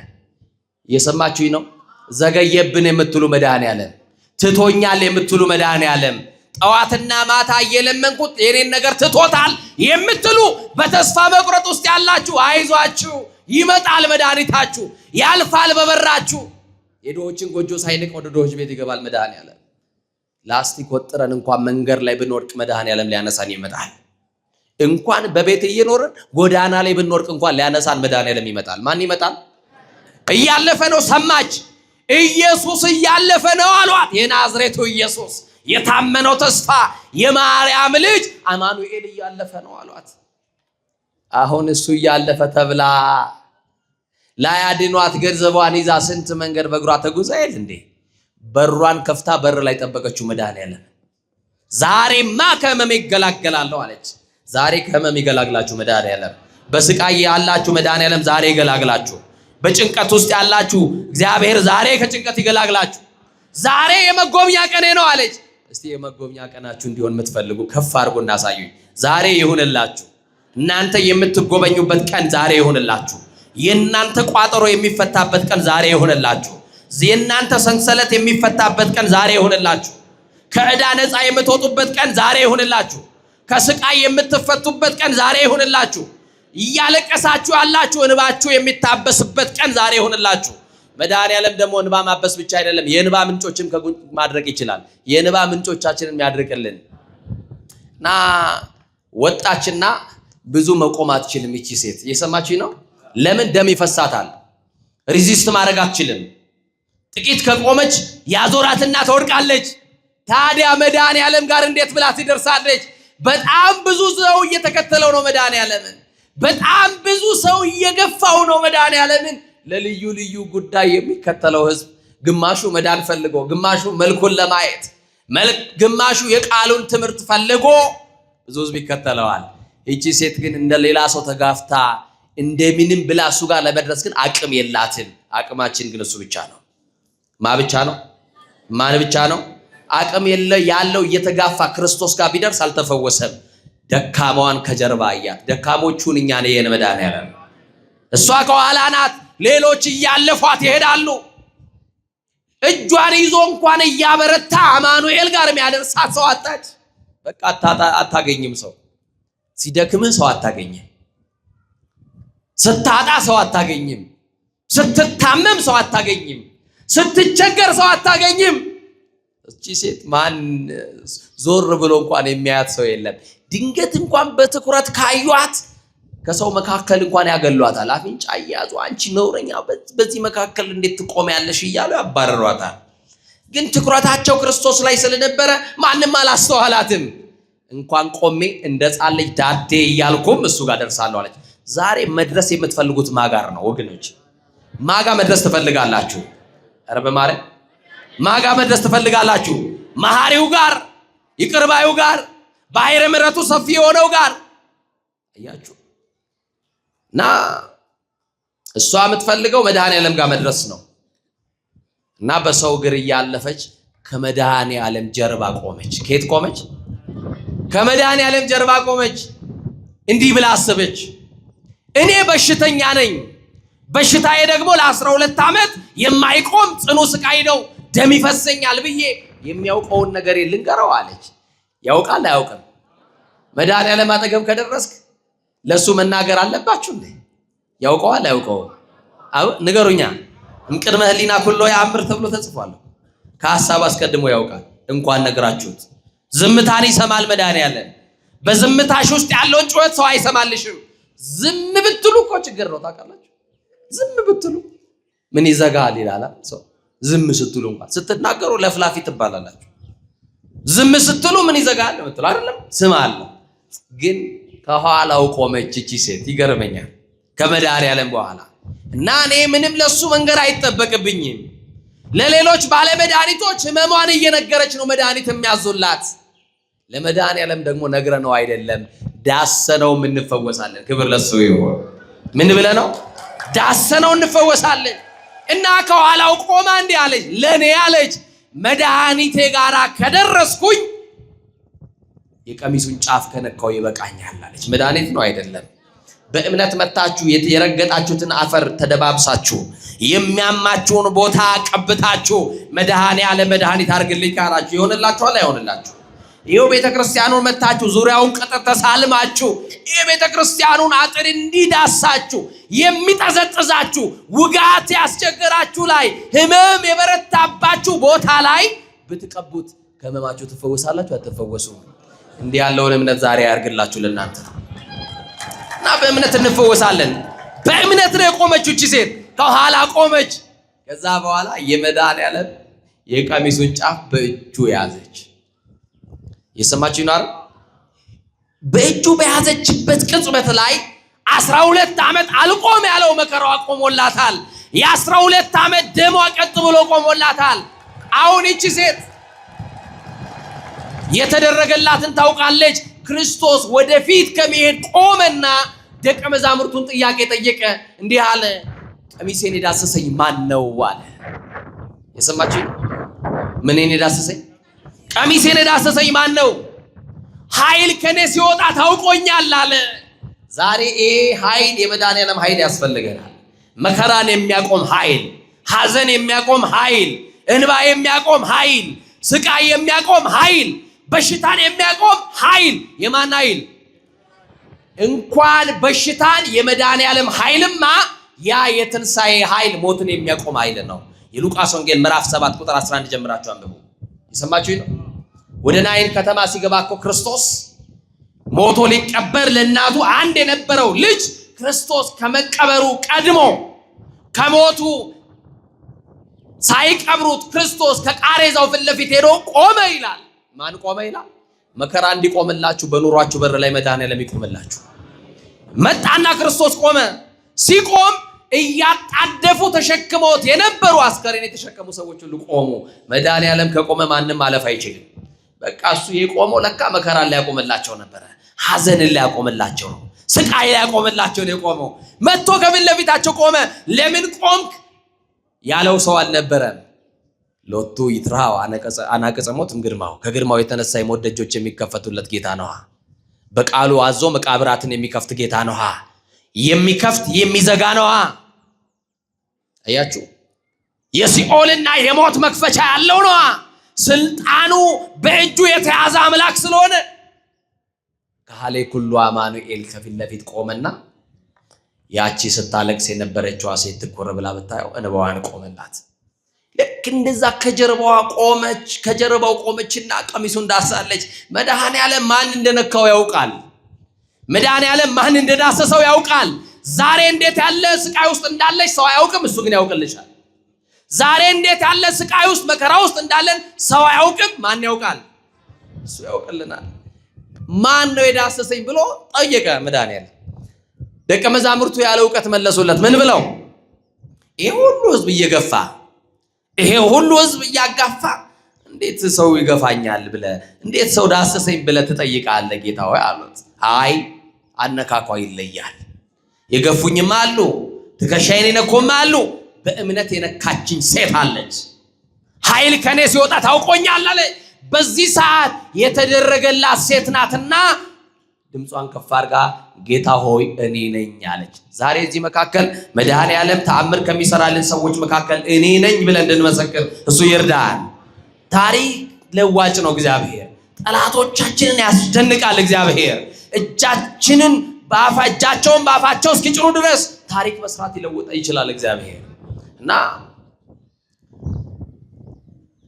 A: እየሰማችሁኝ ነው? ዘገየብን የምትሉ መድኃኔዓለም፣ ትቶኛል የምትሉ መድኃኔዓለም፣ ጠዋትና ማታ እየለመንኩት የኔን ነገር ትቶታል የምትሉ በተስፋ መቁረጥ ውስጥ ያላችሁ አይዟችሁ፣ ይመጣል መድኃኒታችሁ፣ ያልፋል በበራችሁ። የድሆችን ጎጆ ሳይንቅ ወደ ድሆች ቤት ይገባል መድኃኔዓለም። ላስቲክ ወጥረን እንኳን መንገድ ላይ ብንወድቅ መድኃኔዓለም ሊያነሳን ይመጣል። እንኳን በቤት እየኖርን ጎዳና ላይ ብንወድቅ እንኳን ሊያነሳን መድኃኔዓለም ይመጣል። ማን ይመጣል? እያለፈ ነው። ሰማች። ኢየሱስ እያለፈ ነው አሏት። የናዝሬቱ ኢየሱስ የታመነው ተስፋ የማርያም ልጅ አማኑኤል እያለፈ ነው አሏት። አሁን እሱ እያለፈ ተብላ ላያድኗት ገንዘቧን ይዛ ስንት መንገድ በእግሯ ተጉዛ የለ እንዴ? በሯን ከፍታ በር ላይ ጠበቀችው መድኃኔዓለም። ዛሬማ ከህመም ይገላገላለሁ አለች። ዛሬ ከህመም ይገላግላችሁ መድኃኔዓለም። በስቃይ ያላችሁ መድኃኔዓለም ዛሬ ይገላግላችሁ። በጭንቀት ውስጥ ያላችሁ እግዚአብሔር ዛሬ ከጭንቀት ይገላግላችሁ። ዛሬ የመጎብኛ ቀኔ ነው አለች። እስቲ የመጎብኛ ቀናችሁ እንዲሆን የምትፈልጉ ከፍ አድርጎ እናሳዩኝ። ዛሬ ይሁንላችሁ። እናንተ የምትጎበኙበት ቀን ዛሬ ይሁንላችሁ። የእናንተ ቋጠሮ የሚፈታበት ቀን ዛሬ ይሁንላችሁ። የእናንተ ሰንሰለት የሚፈታበት ቀን ዛሬ ይሁንላችሁ። ከዕዳ ነፃ የምትወጡበት ቀን ዛሬ ይሁንላችሁ። ከስቃይ የምትፈቱበት ቀን ዛሬ ይሁንላችሁ። እያለቀሳችሁ ያላችሁ እንባችሁ የሚታበስበት ቀን ዛሬ ይሁንላችሁ። መድኃኔዓለም ደግሞ እንባ ማበስ ብቻ አይደለም፣ የእንባ ምንጮችም ማድረቅ ይችላል። የእንባ ምንጮቻችንን የሚያድርቅልን እና ወጣችና ብዙ መቆም አትችልም ይቺ ሴት። እየሰማችኝ ነው? ለምን? ደም ይፈሳታል። ሪዚስት ማድረግ አትችልም። ጥቂት ከቆመች ያዞራትና ትወድቃለች። ታዲያ መድኃኔዓለም ጋር እንዴት ብላ ትደርሳለች? በጣም ብዙ ሰው እየተከተለው ነው መድኃኔዓለምን። በጣም ብዙ ሰው እየገፋው ነው መድኃኔዓለምን። ለልዩ ልዩ ጉዳይ የሚከተለው ህዝብ ግማሹ መዳን ፈልጎ፣ ግማሹ መልኩን ለማየት፣ ግማሹ የቃሉን ትምህርት ፈልጎ ብዙ ህዝብ ይከተለዋል። ይቺ ሴት ግን እንደ ሌላ ሰው ተጋፍታ እንደምንም ብላ እሱ ጋር ለመድረስ ግን አቅም የላትም። አቅማችን ግን እሱ ብቻ ነው። ማ ብቻ ነው? ማን ብቻ ነው? አቅም ያለው እየተጋፋ ክርስቶስ ጋር ቢደርስ አልተፈወሰም። ደካማዋን ከጀርባ አያት። ደካሞቹን እኛ ነን መድኃኔዓለም። እሷ ከኋላ ናት። ሌሎች እያለፏት ይሄዳሉ። እጇን ይዞ እንኳን እያበረታ አማኑኤል ጋር የሚያደርሳት ሰው አጣች። በቃ አታገኝም። ሰው ሲደክምህ ሰው አታገኝም። ስታጣ ሰው አታገኝም። ስትታመም ሰው አታገኝም። ስትቸገር ሰው አታገኝም። እቺ ሴት ማን ዞር ብሎ እንኳን የሚያያት ሰው የለም። ድንገት እንኳን በትኩረት ካዩት ከሰው መካከል እንኳን ያገሏታል። አፍንጫ እያዙ አንቺ ነውረኛ በዚህ መካከል እንዴት ትቆሚያለሽ እያሉ ያባረሯታል። ግን ትኩረታቸው ክርስቶስ ላይ ስለነበረ ማንም አላስተዋላትም። እንኳን ቆሜ እንደ ሕፃን ልጅ ዳዴ እያልኩም እሱ ጋር ደርሳለሁ አለች። ዛሬ መድረስ የምትፈልጉት ማጋር ነው ወገኖች። ማጋ መድረስ ትፈልጋላችሁ? ኧረ በማርያም ማጋ መድረስ ትፈልጋላችሁ? መሐሪው ጋር፣ ይቅርባዩ ጋር፣ ባሕረ ምሕረቱ ሰፊ የሆነው ጋር አያችሁ። እና እሷ የምትፈልገው መድኃኔዓለም ጋር መድረስ ነው። እና በሰው እግር እያለፈች ከመድኃኔዓለም ጀርባ ቆመች። ከየት ቆመች? ከመድኃኔዓለም ጀርባ ቆመች። እንዲህ ብላ አሰበች፣ እኔ በሽተኛ ነኝ። በሽታዬ ደግሞ ለ12 ዓመት የማይቆም ጽኑ ስቃይ ነው። ደም ይፈሰኛል ብዬ የሚያውቀውን ነገር ልንገረው አለች። ያውቃል አያውቅም? መድኃኔዓለም አጠገብ ከደረስክ ለሱ መናገር አለባችሁ እንዴ? ያውቀዋል አያውቀውም? አው ንገሩኛ። እምቅድመ ህሊና ኩሎ ያምር ተብሎ ተጽፏል። ከሐሳብ አስቀድሞ ያውቃል። እንኳን ነግራችሁት ዝምታን ይሰማል መድኃኔዓለም። በዝምታሽ ውስጥ ያለውን ጩኸት ሰው አይሰማልሽም። ዝም ብትሉ እኮ ችግር ነው ታውቃላችሁ። ዝም ብትሉ ምን ይዘጋል ይላል ሰው። ዝም ስትሉ እንኳን ስትናገሩ ለፍላፊ ትባላላችሁ። ዝም ስትሉ ምን ይዘጋል የምትሉ አይደለም፣ ስም አለ። ግን ከኋላው ቆመች እቺ ሴት። ይገርመኛል። ከመድኃኔዓለም በኋላ እና እኔ ምንም ለሱ መንገር አይጠበቅብኝም። ለሌሎች ባለመድኃኒቶች ህመሟን እየነገረች ነው መድኃኒት የሚያዙላት። ለመድኃኒዓለም ደግሞ ነግረነው አይደለም ዳሰነው እንፈወሳለን። ክብር ለሱ ይሁን። ምን ብለነው? ዳሰነው እንፈወሳለን። እና ከኋላው ቆማ እንዲህ አለች፣ ለኔ አለች መድኃኒቴ ጋራ ከደረስኩኝ የቀሚሱን ጫፍ ከነካው ይበቃኛል አለች። መድኃኒት ነው አይደለም። በእምነት መታችሁ የረገጣችሁትን አፈር ተደባብሳችሁ የሚያማችሁን ቦታ ቀብታችሁ መድኃኒዓለም መድኃኒት አድርግልኝ ካላችሁ ይሆንላችኋል አይሆንላችሁ? ይሄው ቤተክርስቲያኑን መታችሁ ዙሪያውን ቅጥር ተሳልማችሁ የቤተክርስቲያኑን አጥር እንዲዳሳችሁ የሚጠዘጥዛችሁ ውጋት ያስቸግራችሁ ላይ ህመም የበረታባችሁ ቦታ ላይ ብትቀቡት ከህመማችሁ ትፈወሳላችሁ አትፈወሱም? እንዲህ ያለውን እምነት ዛሬ ያርግላችሁ ለእናንተ እና በእምነት እንፈወሳለን። በእምነት ነው የቆመችው እቺ ሴት ከኋላ ቆመች። ከዛ በኋላ የመድኃኒዓለም የቀሚሱን ጫፍ በእጁ ያዘች። የሰማችሁ ነው። በእጁ በያዘችበት ቅጽበት ላይ 12 ዓመት አልቆም ያለው መከራዋ ቆሞላታል። የ12 ዓመት ደሟ ቀጥ ብሎ ቆሞላታል። አሁን እቺ ሴት የተደረገላትን ታውቃለች። ክርስቶስ ወደፊት ከመሄድ ቆመና ደቀ መዛሙርቱን ጥያቄ ጠየቀ። እንዲህ አለ፣ ቀሚሴን የዳሰሰኝ ማን ነው አለ። የሰማችሁ ምንን የዳሰሰኝ? ቀሚሴን የዳሰሰኝ ማን ነው? ኃይል ከኔ ሲወጣ ታውቆኛል አለ። ዛሬ ይሄ ኃይል የመድኃኒዓለም ኃይል ያስፈልገናል። መከራን የሚያቆም ኃይል፣ ሐዘን የሚያቆም ኃይል፣ እንባ የሚያቆም ኃይል፣ ስቃይ የሚያቆም ኃይል፣ በሽታን የሚያቆም ኃይል። የማን ኃይል? እንኳን በሽታን የመድኃኒዓለም ኃይልማ ያ የትንሣኤ ኃይል ሞትን የሚያቆም ኃይል ነው። የሉቃስ ወንጌል ምዕራፍ 7 ቁጥር 11 ጀምራችሁ አንብቡ። የሰማችሁ ነው። ወደ ናይን ከተማ ሲገባ እኮ ክርስቶስ ሞቶ ሊቀበር ለእናቱ አንድ የነበረው ልጅ ክርስቶስ ከመቀበሩ ቀድሞ ከሞቱ ሳይቀብሩት ክርስቶስ ከቃሬዛው ፊት ለፊት ሄዶ ቆመ ይላል። ማን ቆመ ይላል? መከራ እንዲቆምላችሁ በኑሯችሁ በር ላይ መድኃኒዓለም ይቆምላችሁ። መጣና ክርስቶስ ቆመ። ሲቆም እያጣደፉ ተሸክመውት የነበሩ አስከሬን የተሸከሙ ሰዎች ሁሉ ቆሙ። መድኃኒዓለም ከቆመ ማንም ማለፍ አይችልም። በቃ እሱ የቆመው ለካ መከራን ሊያቆምላቸው ነበረ። ሐዘንን ሊያቆምላቸው ነው። ስቃይ ሊያቆምላቸው ነው የቆመው። መጥቶ ከፊት ለፊታቸው ቆመ። ለምን ቆምክ ያለው ሰው አልነበረም። ሎቱ ይትራው አናቀጸ ሞት ግርማው፣ ከግርማው የተነሳ የሞት ደጆች የሚከፈቱለት ጌታ ነዋ። በቃሉ አዞ መቃብራትን የሚከፍት ጌታ ነዋ። የሚከፍት የሚዘጋ ነዋ። አያችሁ፣ የሲኦልና የሞት መክፈቻ ያለው ነዋ። ስልጣኑ በእጁ የተያዘ አምላክ ስለሆነ ካህሌ ኩሉ አማኑኤል ከፊት ለፊት ቆመና ያቺ ስታለቅስ የነበረችዋ ሴት ትኩር ብላ ብታየው እንባዋን ቆመላት። ልክ እንደዛ ከጀርባዋ ቆመች። ከጀርባው ቆመችና ቀሚሱን ዳሳለች። መድኃኒዓለም ማን እንደነካው ያውቃል። መድኃኒዓለም ማን እንደዳሰሰው ያውቃል። ዛሬ እንዴት ያለ ስቃይ ውስጥ እንዳለች ሰው አያውቅም፣ እሱ ግን ያውቅልሻል። ዛሬ እንዴት ያለ ስቃይ ውስጥ መከራ ውስጥ እንዳለን ሰው አያውቅም፣ ማን ያውቃል? እሱ ያውቅልናል። ማን ነው የዳሰሰኝ ብሎ ጠየቀ መድኃኒዓለም። ደቀ መዛሙርቱ ያለ እውቀት መለሱለት። ምን ብለው? ይሄ ሁሉ ህዝብ እየገፋ ይሄ ሁሉ ህዝብ እያጋፋ እንዴት ሰው ይገፋኛል ብለ እንዴት ሰው ዳሰሰኝ ብለ ትጠይቃለህ ጌታ ሆይ አሉት። አይ አነካኳ ይለያል። የገፉኝም አሉ፣ ትከሻዬን የነኩም አሉ፣ በእምነት የነካችኝ ሴት አለች። ኃይል ከኔ ሲወጣ ታውቆኛል አለ። በዚህ ሰዓት የተደረገላት ሴት ናትና ድምጿን ከፍ አድርጋ ጌታ ሆይ እኔ ነኝ አለች። ዛሬ እዚህ መካከል መድኃኒዓለም ተአምር ከሚሰራልን ሰዎች መካከል እኔ ነኝ ብለን እንድንመሰክር እሱ ይርዳን። ታሪክ ለዋጭ ነው እግዚአብሔር። ጠላቶቻችንን ያስደንቃል እግዚአብሔር። እጃቸውን በአፋቸው እስኪጭኑ ድረስ ታሪክ መስራት ይለውጥ ይችላል እግዚአብሔር። እና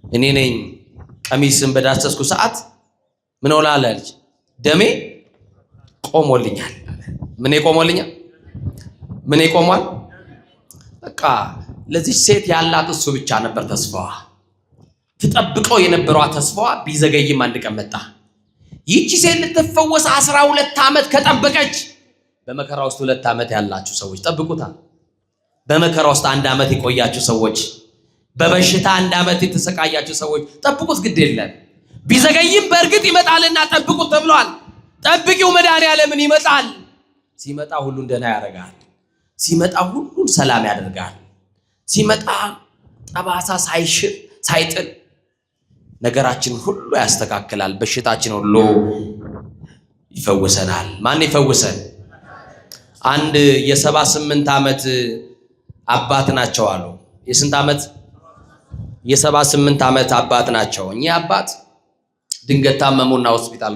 A: እኔ ነኝ ቀሚስን በዳሰስኩ ሰዓት ምን ሆናል አለች? ደሜ ቆሞልኛል። ምን ቆሞልኛል? ምን ቆሟል? በቃ ለዚህ ሴት ያላት እሱ ብቻ ነበር ተስፋዋ። ትጠብቀው የነበረው ተስፋዋ ቢዘገይም አንድ ቀን መጣ። ይህቺ ሴት ልትፈወስ 12 ዓመት ከጠበቀች፣ በመከራ ውስጥ 2 ዓመት ያላችሁ ሰዎች ጠብቁታል። በመከራ ውስጥ 1 ዓመት የቆያችሁ ሰዎች፣ በበሽታ 1 ዓመት የተሰቃያችሁ ሰዎች ጠብቁት፣ ግድ የለም ቢዘገይም በእርግጥ ይመጣልና ጠብቁት ተብሏል። ጠብቂው መድኃኔዓለምን ይመጣል። ሲመጣ ሁሉን ደህና ያደርጋል። ሲመጣ ሁሉን ሰላም ያደርጋል። ሲመጣ ጠባሳ ሳይሽር ሳይጥል ነገራችን ሁሉ ያስተካክላል። በሽታችን ሁሉ ይፈውሰናል። ማን ይፈውሰን? አንድ የ78 ዓመት አባት ናቸው አሉ። የስንት ዓመት? የ78 ዓመት አባት ናቸው። እኚህ አባት ድንገት ታመሙና ሆስፒታል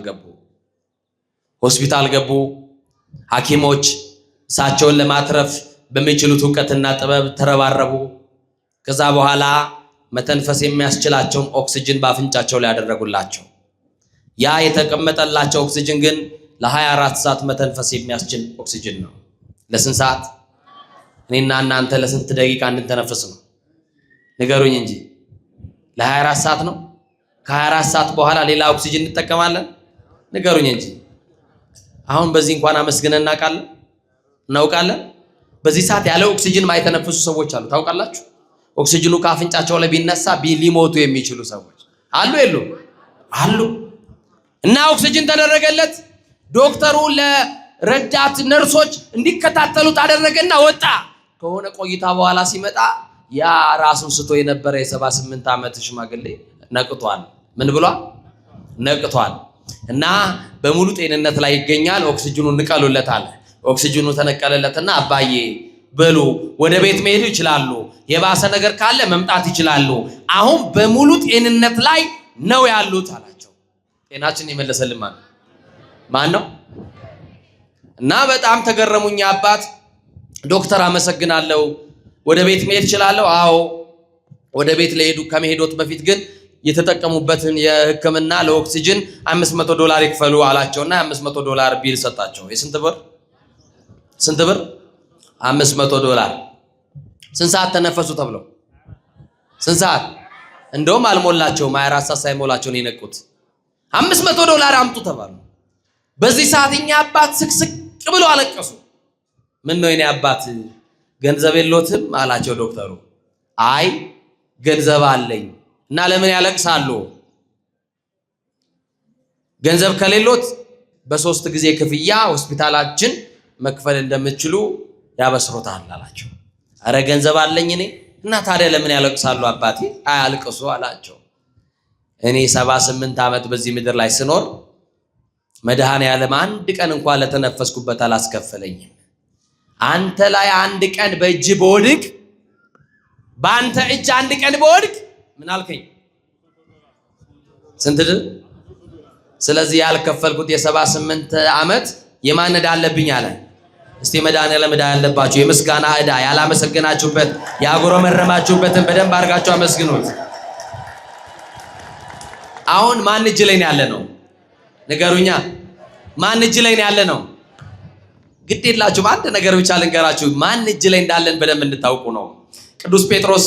A: ገቡ። ሐኪሞች እሳቸውን ለማትረፍ በሚችሉት ዕውቀትና ጥበብ ተረባረቡ። ከዛ በኋላ መተንፈስ የሚያስችላቸውን ኦክሲጅን በአፍንጫቸው ላይ ያደረጉላቸው። ያ የተቀመጠላቸው ኦክሲጅን ግን ለ24 ሰዓት መተንፈስ የሚያስችል ኦክሲጅን ነው። ለስንት ሰዓት? እኔና እናንተ ለስንት ደቂቃ እንድንተነፍስ ነው? ንገሩኝ እንጂ። ለ24 ሰዓት ነው። ከ24 ሰዓት በኋላ ሌላ ኦክሲጅን እንጠቀማለን? ንገሩኝ እንጂ። አሁን በዚህ እንኳን አመስግነን እናውቃለን። በዚህ ሰዓት ያለ ኦክሲጅን ማይተነፍሱ ሰዎች አሉ። ታውቃላችሁ? ኦክሲጅኑ ከአፍንጫቸው ላይ ቢነሳ ሊሞቱ የሚችሉ ሰዎች አሉ የሉም? አሉ። እና ኦክሲጅን ተደረገለት። ዶክተሩ ለረዳት ነርሶች እንዲከታተሉት አደረገና ወጣ። ከሆነ ቆይታ በኋላ ሲመጣ ያ ራሱን ስቶ የነበረ የ78 ዓመት ሽማግሌ ነቅቷል። ምን ብሏል? ነቅቷል። እና በሙሉ ጤንነት ላይ ይገኛል። ኦክሲጅኑ ንቀሉለታል። ኦክሲጅኑ ተነቀለለትና አባዬ በሉ ወደ ቤት መሄድ ይችላሉ፣ የባሰ ነገር ካለ መምጣት ይችላሉ፣ አሁን በሙሉ ጤንነት ላይ ነው ያሉት አላቸው። ጤናችን ይመለሰልን ማን ነው? እና በጣም ተገረሙኝ አባት። ዶክተር አመሰግናለሁ፣ ወደ ቤት መሄድ ይችላለሁ? አዎ ወደ ቤት ከመሄዶት በፊት ግን የተጠቀሙበትን የሕክምና ለኦክሲጅን $500 ይክፈሉ አላቸውና $500 ቢል ሰጣቸው። የስንት ብር? 500 $። ስንት ሰዓት ተነፈሱ ተብለው? ስንት ሰዓት? እንደውም አልሞላቸውም። 24 ሰዓት ሳይሞላቸው ነው የነቁት። $500 አምጡ ተባሉ። በዚህ ሰዓት እኛ አባት ስቅስቅ ብሎ አለቀሱ። ምን ነው የኔ አባት ገንዘብ የሎትም አላቸው ዶክተሩ። አይ ገንዘብ አለኝ። እና ለምን ያለቅሳሉ? ገንዘብ ከሌሎት በ3 ጊዜ ክፍያ ሆስፒታላችን መክፈል እንደምትችሉ ያበስሮታል አላቸው። አረ ገንዘብ አለኝ እኔ። እና ታዲያ ለምን ያለቅሳሉ አባቴ? አያልቅሱ አላቸው። እኔ 78 ዓመት በዚህ ምድር ላይ ስኖር መድኃኔዓለም 1 ቀን እንኳን ለተነፈስኩበት አላስከፈለኝም። አንተ ላይ 1 ቀን በእጅ በወድቅ በአንተ እጅ 1 ቀን በወድቅ ምን አልከኝ? ስንት? ስለዚህ ያልከፈልኩት የ78 ዓመት የማን ዕዳ አለብኝ አለ? እስቲ መድኃኔዓለም ዕዳ ያለባችሁ የምስጋና ዕዳ ያላመሰገናችሁበት ያጎረመረማችሁበትን በደንብ አድርጋችሁ አመስግኑት። አሁን ማን እጅ ላይ ያለ ነው? ንገሩኛ። ማን እጅ ላይ ያለ ነው? ግድ የላችሁም። አንድ ነገር ብቻ ልንገራችሁ፣ ማን እጅ ላይ እንዳለን በደንብ እንድታውቁ ነው። ቅዱስ ጴጥሮስ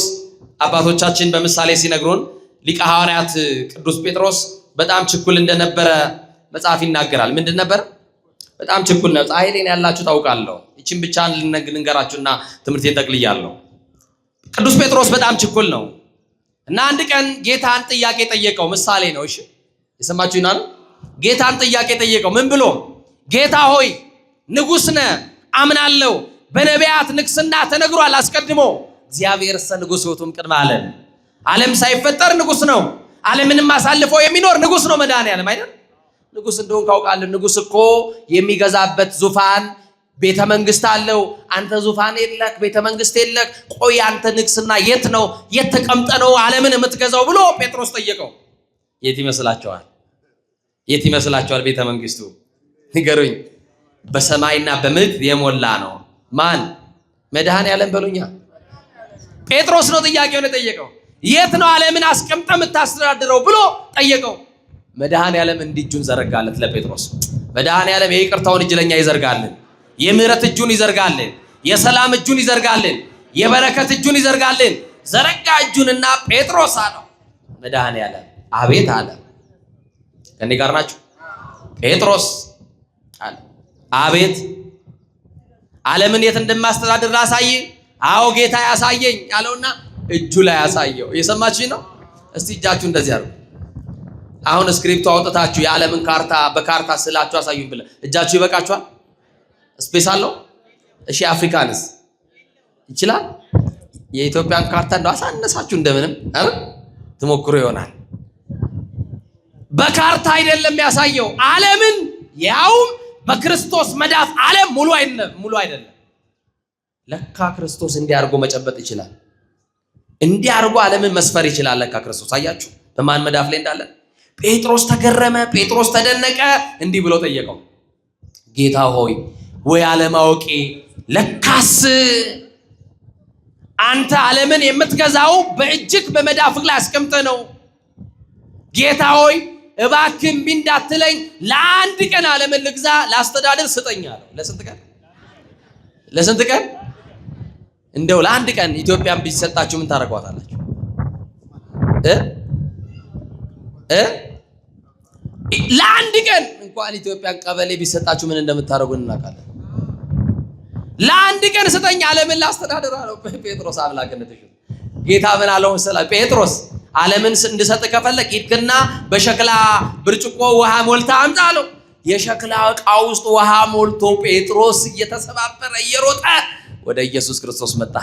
A: አባቶቻችን በምሳሌ ሲነግሩን ሊቀ ሐዋርያት ቅዱስ ጴጥሮስ በጣም ችኩል እንደነበረ መጽሐፍ ይናገራል። ምንድን ነበር? በጣም ችኩል ነው። ፀሐይ ላይ ያላችሁ ታውቃለሁ። እቺን ብቻ ልንገራችሁና ትምህርቴን ጠቅልያለሁ። ቅዱስ ጴጥሮስ በጣም ችኩል ነው እና አንድ ቀን ጌታን ጥያቄ ጠየቀው። ምሳሌ ነው። እሺ የሰማችሁኝ ነው። ጌታን ጥያቄ ጠየቀው። ምን ብሎ? ጌታ ሆይ ንጉሥ ነህ አምናለሁ፣ በነቢያት ንግስና ተነግሯል አስቀድሞ። እግዚአብሔር ንጉሥ ውእቱም ቅድመ ዓለም ሳይፈጠር ንጉሥ ነው። ዓለምንም አሳልፎ የሚኖር ንጉሥ ነው መድኃኔዓለም አይደል? ንጉሥ እንደሆን ካውቃለን። ንጉሥ እኮ የሚገዛበት ዙፋን ቤተ መንግስት አለው። አንተ ዙፋን የለክ፣ ቤተ መንግስት የለክ። ቆይ አንተ ንግስና የት ነው? የት ተቀምጠ ነው ዓለምን የምትገዛው ብሎ ጴጥሮስ ጠየቀው። የት ይመስላችኋል? የት ይመስላችኋል ቤተ መንግስቱ? ንገሩኝ። በሰማይና በምድር የሞላ ነው። ማን? መድኃኔዓለም በሉኛ። ጴጥሮስ ነው ጥያቄውን የጠየቀው። የት ነው ዓለምን አስቀምጠ የምታስተዳድረው ብሎ ጠየቀው። መድኃኔዓለም እንዲህ እጁን ዘረጋለት ለጴጥሮስ። መድኃኔዓለም የይቅርታውን እጅ ለኛ ይዘርጋልን፣ የምህረት እጁን ይዘርጋልን፣ የሰላም እጁን ይዘርጋልን፣ የበረከት እጁን ይዘርጋልን። ዘረጋ እጁንና ጴጥሮስ አለው። መድኃኔዓለም አቤት አለ። ከኔ ጋር ናችሁ? ጴጥሮስ አለ አቤት። ዓለምን የት እንደማስተዳድር ላሳይ፣ አዎ ጌታ ያሳየኝ ያለውና እጁ ላይ ያሳየው። እየሰማችኝ ነው? እስቲ እጃችሁ እንደዚህ አድርጉ። አሁን ስክሪፕቱ አውጥታችሁ የዓለምን ካርታ በካርታ ስላችሁ አሳዩኝ ብለ እጃችሁ ይበቃችኋል? ስፔስ አለው? እሺ አፍሪካንስ ይችላል? የኢትዮጵያን ካርታ እንደው አሳነሳችሁ እንደምንም ትሞክሩ ይሆናል። በካርታ አይደለም ያሳየው ዓለምን፣ ያውም በክርስቶስ መዳፍ ዓለም ሙሉ አይደለም። ለካ ክርስቶስ እንዲያርጎ መጨበጥ ይችላል። እንዲያርጎ ዓለምን መስፈር ይችላል። ለካ ክርስቶስ አያችሁ በማን መዳፍ ላይ እንዳለ። ጴጥሮስ ተገረመ፣ ጴጥሮስ ተደነቀ። እንዲህ ብሎ ጠየቀው፣ ጌታ ሆይ ወይ አለማወቄ፣ ለካስ አንተ ዓለምን የምትገዛው በእጅግ በመዳፍህ ላይ አስቀምጠህ ነው። ጌታ ሆይ እባክህ እምቢ እንዳትለኝ፣ ለአንድ ቀን ዓለምን ልግዛ ላስተዳድር ስጠኝ አለው። ለስንት ቀን? እንደው ለአንድ ቀን ኢትዮጵያን ቢሰጣችሁ ምን ታረጋዋታላችሁ? ለአንድ ቀን እንኳን ኢትዮጵያን ቀበሌ ቢሰጣችሁ ምን እንደምታረጉ እናውቃለን። ለአንድ ቀን ስጠኝ ዓለምን ላስተዳድር አለው። ጴጥሮስ አምላክነት ጌታ ምን አለው መሰለህ? ጴጥሮስ ዓለምን እንድሰጥ ከፈለክ ሂድና በሸክላ ብርጭቆ ውሃ ሞልታ አምጣ አለው። የሸክላ ዕቃ ውስጥ ውሃ ሞልቶ ጴጥሮስ እየተሰባበረ እየሮጠ ወደ ኢየሱስ ክርስቶስ መጣ።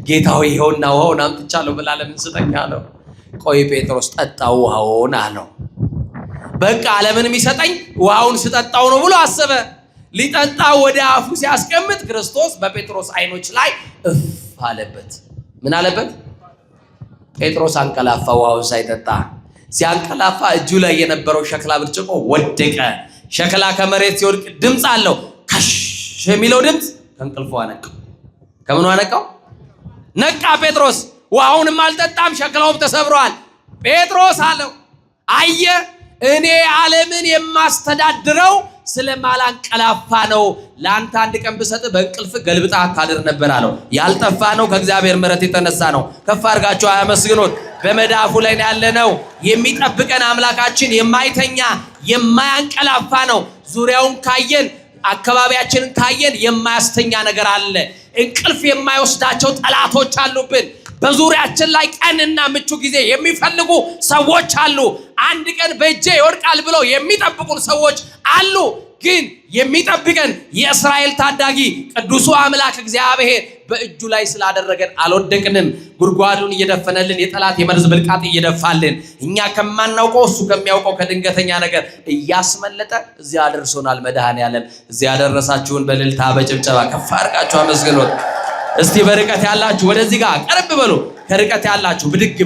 A: ጌታ ሆይ ይኸውና ውሃውን አምጥቻለሁ ብላ ዓለምን ስጠኝ አለው። ቆይ ጴጥሮስ ጠጣው ውሃውን አለው። በቃ ዓለምን የሚሰጠኝ ውሃውን ስጠጣው ነው ብሎ አሰበ። ሊጠጣ ወደ አፉ ሲያስቀምጥ ክርስቶስ በጴጥሮስ አይኖች ላይ እፍ አለበት። ምን አለበት? ጴጥሮስ አንቀላፋ። ውሃውን ሳይጠጣ ሲያንቀላፋ እጁ ላይ የነበረው ሸክላ ብርጭቆ ወደቀ። ሸክላ ከመሬት ሲወድቅ ድምፅ አለው። ከሽ የሚለው ድምፅ ከእንቅልፉ አነቃው። ከምኑ አነቃው? ነቃ ጴጥሮስ። ውሃውንም አልጠጣም፣ ሸክላውም ተሰብሯል። ጴጥሮስ አለው አየ እኔ ዓለምን የማስተዳድረው ስለማላንቀላፋ ነው። ለአንተ አንድ ቀን ብሰጥ በእንቅልፍ ገልብጣ ታድር ነበር አለው። ያልጠፋ ነው ከእግዚአብሔር ምሕረት የተነሳ ነው። ከፍ አድርጋችሁ አያመስግኑት። በመዳፉ ላይ ያለነው የሚጠብቀን አምላካችን የማይተኛ የማያንቀላፋ ነው። ዙሪያውን ካየን አካባቢያችንን ካየን የማያስተኛ ነገር አለ። እንቅልፍ የማይወስዳቸው ጠላቶች አሉብን። በዙሪያችን ላይ ቀንና ምቹ ጊዜ የሚፈልጉ ሰዎች አሉ። አንድ ቀን በእጄ ይወድቃል ብለው የሚጠብቁን ሰዎች አሉ። ግን የሚጠብቀን የእስራኤል ታዳጊ ቅዱሱ አምላክ እግዚአብሔር በእጁ ላይ ስላደረገን አልወደቅንም። ጉድጓዱን እየደፈነልን የጠላት የመርዝ ብልቃጥ እየደፋልን እኛ ከማናውቀው እሱ ከሚያውቀው ከድንገተኛ ነገር እያስመለጠ እዚያ አደርሶናል። መድኃኔዓለም እዚያ ያደረሳችሁን በእልልታ በጭብጨባ ከፍ አድርጋችሁ አመስግኑት። እስቲ በርቀት ያላችሁ ወደዚህ ጋር ቀረብ በሉ። ከርቀት ያላችሁ ብድግ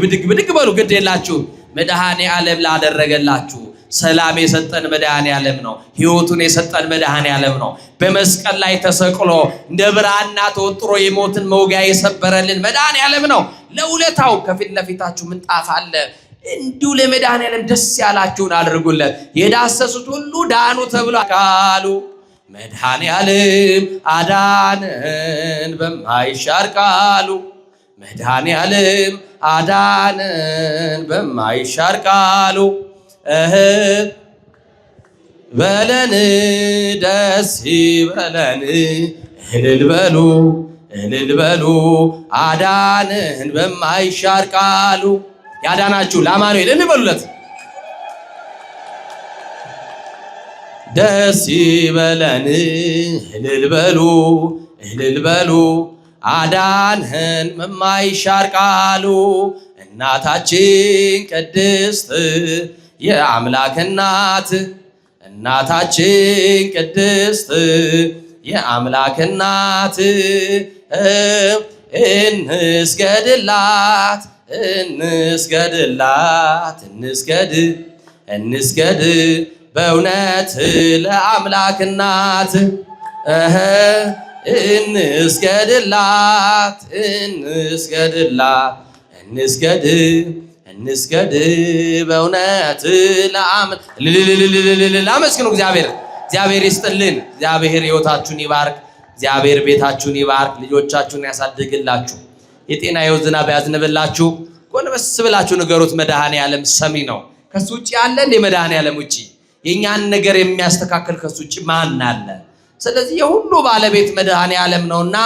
A: በሉ። ግድ የላችሁ። መድኃኔዓለም ላደረገላችሁ ሰላም የሰጠን መድኃኔዓለም ነው። ሕይወቱን የሰጠን መድኃኔዓለም ነው። በመስቀል ላይ ተሰቅሎ እንደ ብራና ተወጥሮ የሞትን መውጊያ የሰበረልን መድኃኔዓለም ነው። ለውለታው ከፊት ለፊታችሁ ምንጣፍ አለ። እንዲሁ ለመድኃኔዓለም ደስ ያላችሁን አድርጉለት። የዳሰሱት ሁሉ ዳኑ ተብሎ ቃሉ መድኃኔዓለም አዳነን በማይሻር ቃሉ። መድኃኔዓለም አዳነን በማይሻር ቃሉ። በለን ደስ ይበለን እልል በሉ አዳነን በማይሻር ቃሉ። ያዳናችሁ ለአማኑኤል እልል በሉለት። ደስ ይበለን እልል በሉ አዳነን በማይሻር ቃሉ። እናታችን ቅድስት የአምላክ እናት፣ እናታችን ቅድስት የአምላክ እናት እንስገድላት እንስገድ በእውነት ለአምላክ እናት እንስገድ በእውነት አመስግኑ። እግዚአብሔር ይስጥልን። እግዚአብሔር ሕይወታችሁን ይባርክ። እግዚአብሔር ቤታችሁን ይባርክ። ልጆቻችሁን ያሳድግላችሁ። የጤና ሕይወት ዝናብ ያዝንብላችሁ። ጎንበስ ብላችሁ ንገሩት። መድኃኔዓለም ሰሚ ነው። ከሱ ውጭ ያለን የመድኃኔዓለም ውጭ የኛን ነገር የሚያስተካክል ከሱ ውጭ ማን አለ? ስለዚህ የሁሉ ባለቤት መድኃኔዓለም ነውና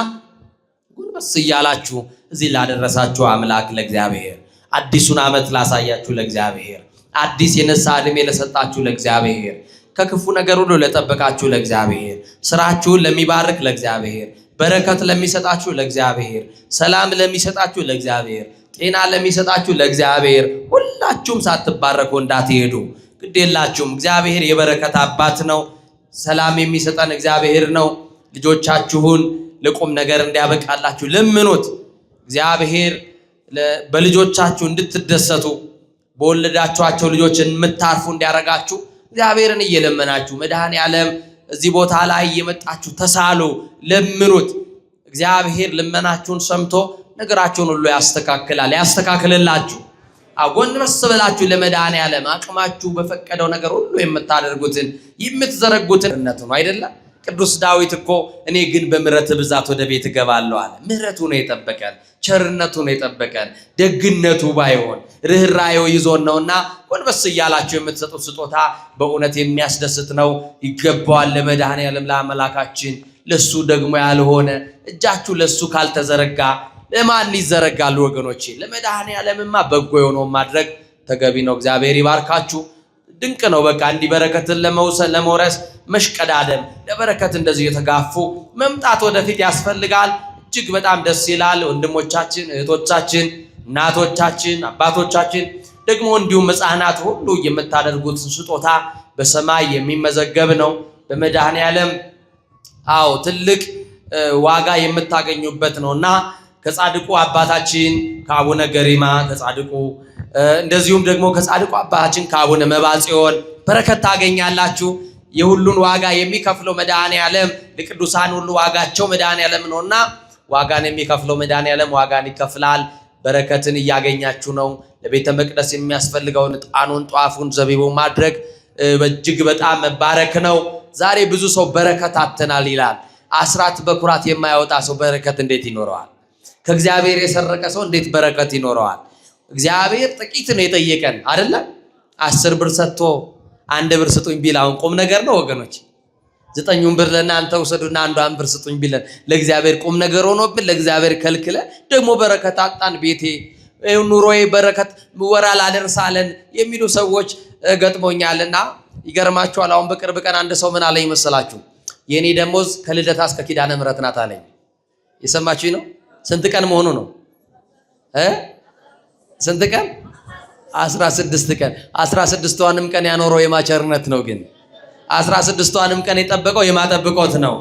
A: ጉንበስ እያላችሁ እዚህ ላደረሳችሁ አምላክ ለእግዚአብሔር፣ አዲሱን ዓመት ላሳያችሁ ለእግዚአብሔር፣ አዲስ የንስሐ ዕድሜ ለሰጣችሁ ለእግዚአብሔር፣ ከክፉ ነገር ሁሉ ለጠበቃችሁ ለእግዚአብሔር፣ ስራችሁን ለሚባርክ ለእግዚአብሔር፣ በረከት ለሚሰጣችሁ ለእግዚአብሔር፣ ሰላም ለሚሰጣችሁ ለእግዚአብሔር፣ ጤና ለሚሰጣችሁ ለእግዚአብሔር ሁላችሁም ሳትባረኩ እንዳትሄዱ ግድ የላችሁም። እግዚአብሔር የበረከት አባት ነው። ሰላም የሚሰጠን እግዚአብሔር ነው። ልጆቻችሁን ለቁም ነገር እንዲያበቃላችሁ ለምኑት። እግዚአብሔር በልጆቻችሁ እንድትደሰቱ በወለዳችኋቸው ልጆች የምታርፉ እንዲያረጋችሁ እግዚአብሔርን እየለመናችሁ መድኃኔዓለም እዚህ ቦታ ላይ የመጣችሁ ተሳሉ፣ ለምኑት። እግዚአብሔር ልመናችሁን ሰምቶ ነገራችሁን ሁሉ ያስተካክላል፣ ያስተካክልላችሁ። ጎንበስ ብላችሁ ለመድኃኔዓለም አቅማችሁ በፈቀደው ነገር ሁሉ የምታደርጉትን የምትዘረጉትን ነው አይደለም? ቅዱስ ዳዊት እኮ እኔ ግን በምሕረት ብዛት ወደ ቤት እገባለሁ አለ። ምሕረቱ ነው የጠበቀን፣ ቸርነቱ ነው የጠበቀን። ደግነቱ ባይሆን ርኅራኄው ይዞን ነውና ጎንበስ እያላችሁ የምትሰጡት ስጦታ በእውነት የሚያስደስት ነው። ይገባዋል ለመድኃኔዓለም ለአምላካችን። ለሱ ደግሞ ያልሆነ እጃችሁ ለሱ ካልተዘረጋ ለማን ይዘረጋሉ ወገኖቼ? ለመድኃኔዓለምማ በጎ የሆነውን ማድረግ ተገቢ ነው። እግዚአብሔር ይባርካችሁ። ድንቅ ነው። በቃ እንዲህ በረከትን ለመውረስ መሽቀዳደም፣ ለበረከት እንደዚህ የተጋፉ መምጣት ወደፊት ያስፈልጋል። እጅግ በጣም ደስ ይላል። ወንድሞቻችን፣ እህቶቻችን፣ እናቶቻችን፣ አባቶቻችን ደግሞ እንዲሁም ሕፃናት ሁሉ የምታደርጉት ስጦታ በሰማይ የሚመዘገብ ነው። በመድኃኔዓለም ትልቅ ዋጋ የምታገኙበት ነውና ከጻድቁ አባታችን ከአቡነ ገሪማ ከጻድቁ እንደዚሁም ደግሞ ከጻድቁ አባታችን ከአቡነ መባጽዮን በረከት ታገኛላችሁ። የሁሉን ዋጋ የሚከፍለው መድኃኔዓለም ለቅዱሳን ሁሉ ዋጋቸው መድኃኔዓለም ነውና ዋጋን የሚከፍለው መድኃኔዓለም ዋጋን ይከፍላል። በረከትን እያገኛችሁ ነው። ለቤተ መቅደስ የሚያስፈልገውን ዕጣኑን፣ ጧፉን፣ ዘቢቡን ማድረግ እጅግ በጣም መባረክ ነው። ዛሬ ብዙ ሰው በረከት አጥተናል ይላል። አስራት በኩራት የማያወጣ ሰው በረከት እንዴት ይኖረዋል? ከእግዚአብሔር የሰረቀ ሰው እንዴት በረከት ይኖረዋል? እግዚአብሔር ጥቂት ነው የጠየቀን አይደለ? 10 ብር ሰጥቶ 1 ብር ስጡኝ ቢል አሁን ቁም ነገር ነው ወገኖች? 9 ብር ለእናንተ ውሰዱና 1 ብር ስጡኝ ቢለን ለእግዚአብሔር ቁም ነገር ሆኖብን ለእግዚአብሔር ከልክለ ደግሞ በረከት አጣን። ቤቴ ኑሮዬ በረከት ወራ ላደርሳለን የሚሉ ሰዎች ገጥሞኛልና ይገርማችኋል። አሁን በቅርብ ቀን አንድ ሰው ምን አለኝ መሰላችሁ? የኔ ደሞዝ ከልደታ እስከ ኪዳነ ምሕረት ናት አለኝ። የሰማችሁኝ ነው? ስንት ቀን መሆኑ ነው? ስንት ቀን? 16 ቀን። 16ቷንም ቀን ያኖረው የማቸርነት ነው። ግን 16ቷንም ቀን የጠበቀው የማጠብቆት ነው።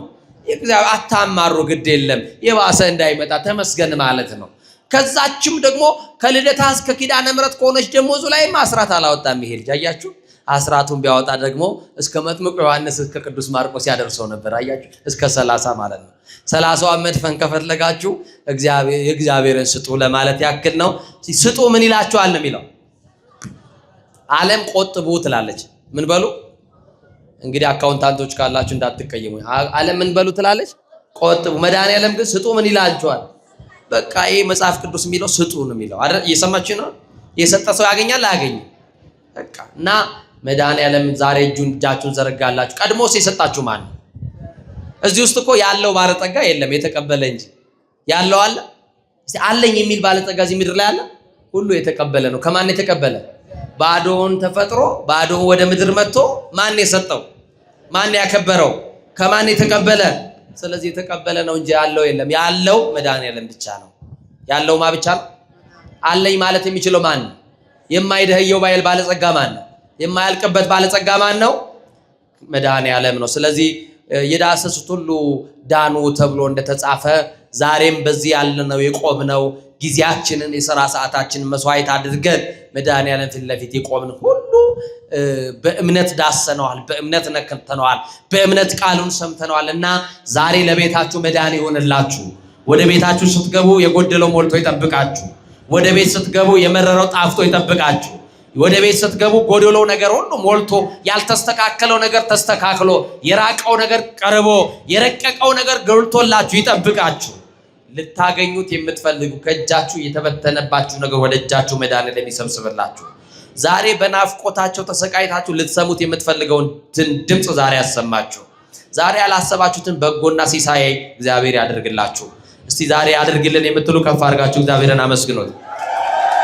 A: እግዚአብሔር አታማሩ፣ ግድ የለም የባሰ እንዳይመጣ ተመስገን ማለት ነው። ከዛችም ደግሞ ከልደታ እስከ ኪዳነ ምሕረት ከሆነች ደሞዙ ላይም አስራት አላወጣም። ይሄ ልጅ አያችሁ፣ አስራቱን ቢያወጣ ደግሞ እስከ መጥምቁ ዮሐንስ እስከ ቅዱስ ማርቆስ ያደርሰው ነበር። አያችሁ፣ እስከ 30 ማለት ነው። 30ዋን መድፈን ከፈለጋችሁ እግዚአብሔርን ስጡ ለማለት ያክል ነው። ስጡ ምን ይላችኋል ነው የሚለው። ዓለም ቆጥቡ ትላለች። ምን በሉ እንግዲህ አካውንታንቶች ካላችሁ እንዳትቀየሙ። ዓለም ምን በሉ ትላለች? ቆጥቡ። መድኃኔዓለም ግን ስጡ ምን ይላችኋል? በቃ ይሄ መጽሐፍ ቅዱስ የሚለው ስጡ ነው የሚለው አይደል? እየሰማችሁ ነው። የሰጠ ሰው ያገኛል አያገኝም? በቃ እና መድኃኔዓለም ዛሬ እጃችሁን ዘረጋላችሁ። ቀድሞስ የሰጣችሁ ማን ነው? እዚህ ውስጥ እኮ ያለው ባለጠጋ የለም የተቀበለ እንጂ። ያለው አለ? እስቲ አለኝ የሚል ባለጠጋ እዚህ ምድር ላይ አለ? ሁሉ የተቀበለ ነው። ከማን የተቀበለ? ባዶውን ተፈጥሮ ባዶውን ወደ ምድር መጥቶ ማን የሰጠው? ማን ያከበረው? ከማን የተቀበለ? ስለዚህ የተቀበለ ነው እንጂ ያለው የለም። ያለው መድኃኔዓለም ብቻ ነው። ያለው ማ ብቻ ነው? አለኝ ማለት የሚችለው ማን ነው? የማይደህየው ባለጸጋ ማን ነው? የማያልቅበት ባለጸጋ ማን ነው? መድኃኔዓለም ነው። ስለዚህ የዳሰሱት ሁሉ ዳኑ ተብሎ እንደተጻፈ ዛሬም በዚህ ያለነው የቆምነው ጊዜያችንን የሥራ ሰዓታችንን መስዋዕት አድርገን መድኃኔዓለም ፊት ለፊት የቆምን ሁሉ በእምነት ዳሰነዋል፣ በእምነት ነክተነዋል፣ በእምነት ቃሉን ሰምተነዋል እና ዛሬ ለቤታችሁ መዳን ይሆንላችሁ። ወደ ቤታችሁ ስትገቡ የጎደለው ሞልቶ ይጠብቃችሁ። ወደ ቤት ስትገቡ የመረረው ጣፍቶ ይጠብቃችሁ። ወደ ቤት ስትገቡ ጎደለው ነገር ሁሉ ሞልቶ ያልተስተካከለው ነገር ተስተካክሎ የራቀው ነገር ቀርቦ የረቀቀው ነገር ገልጦላችሁ ይጠብቃችሁ። ልታገኙት የምትፈልጉ ከእጃችሁ የተበተነባችሁ ነገር ወደ እጃችሁ መድኃኔዓለም ይሰብስብላችሁ። ዛሬ በናፍቆታቸው ተሰቃይታችሁ ልትሰሙት የምትፈልገውን ድምፅ ዛሬ ያሰማችሁ። ዛሬ ያላሰባችሁትን በጎና ሲሳይ እግዚአብሔር ያደርግላችሁ። እስቲ ዛሬ አድርግልን የምትሉ ከፍ አድርጋችሁ እግዚአብሔርን አመስግኑት።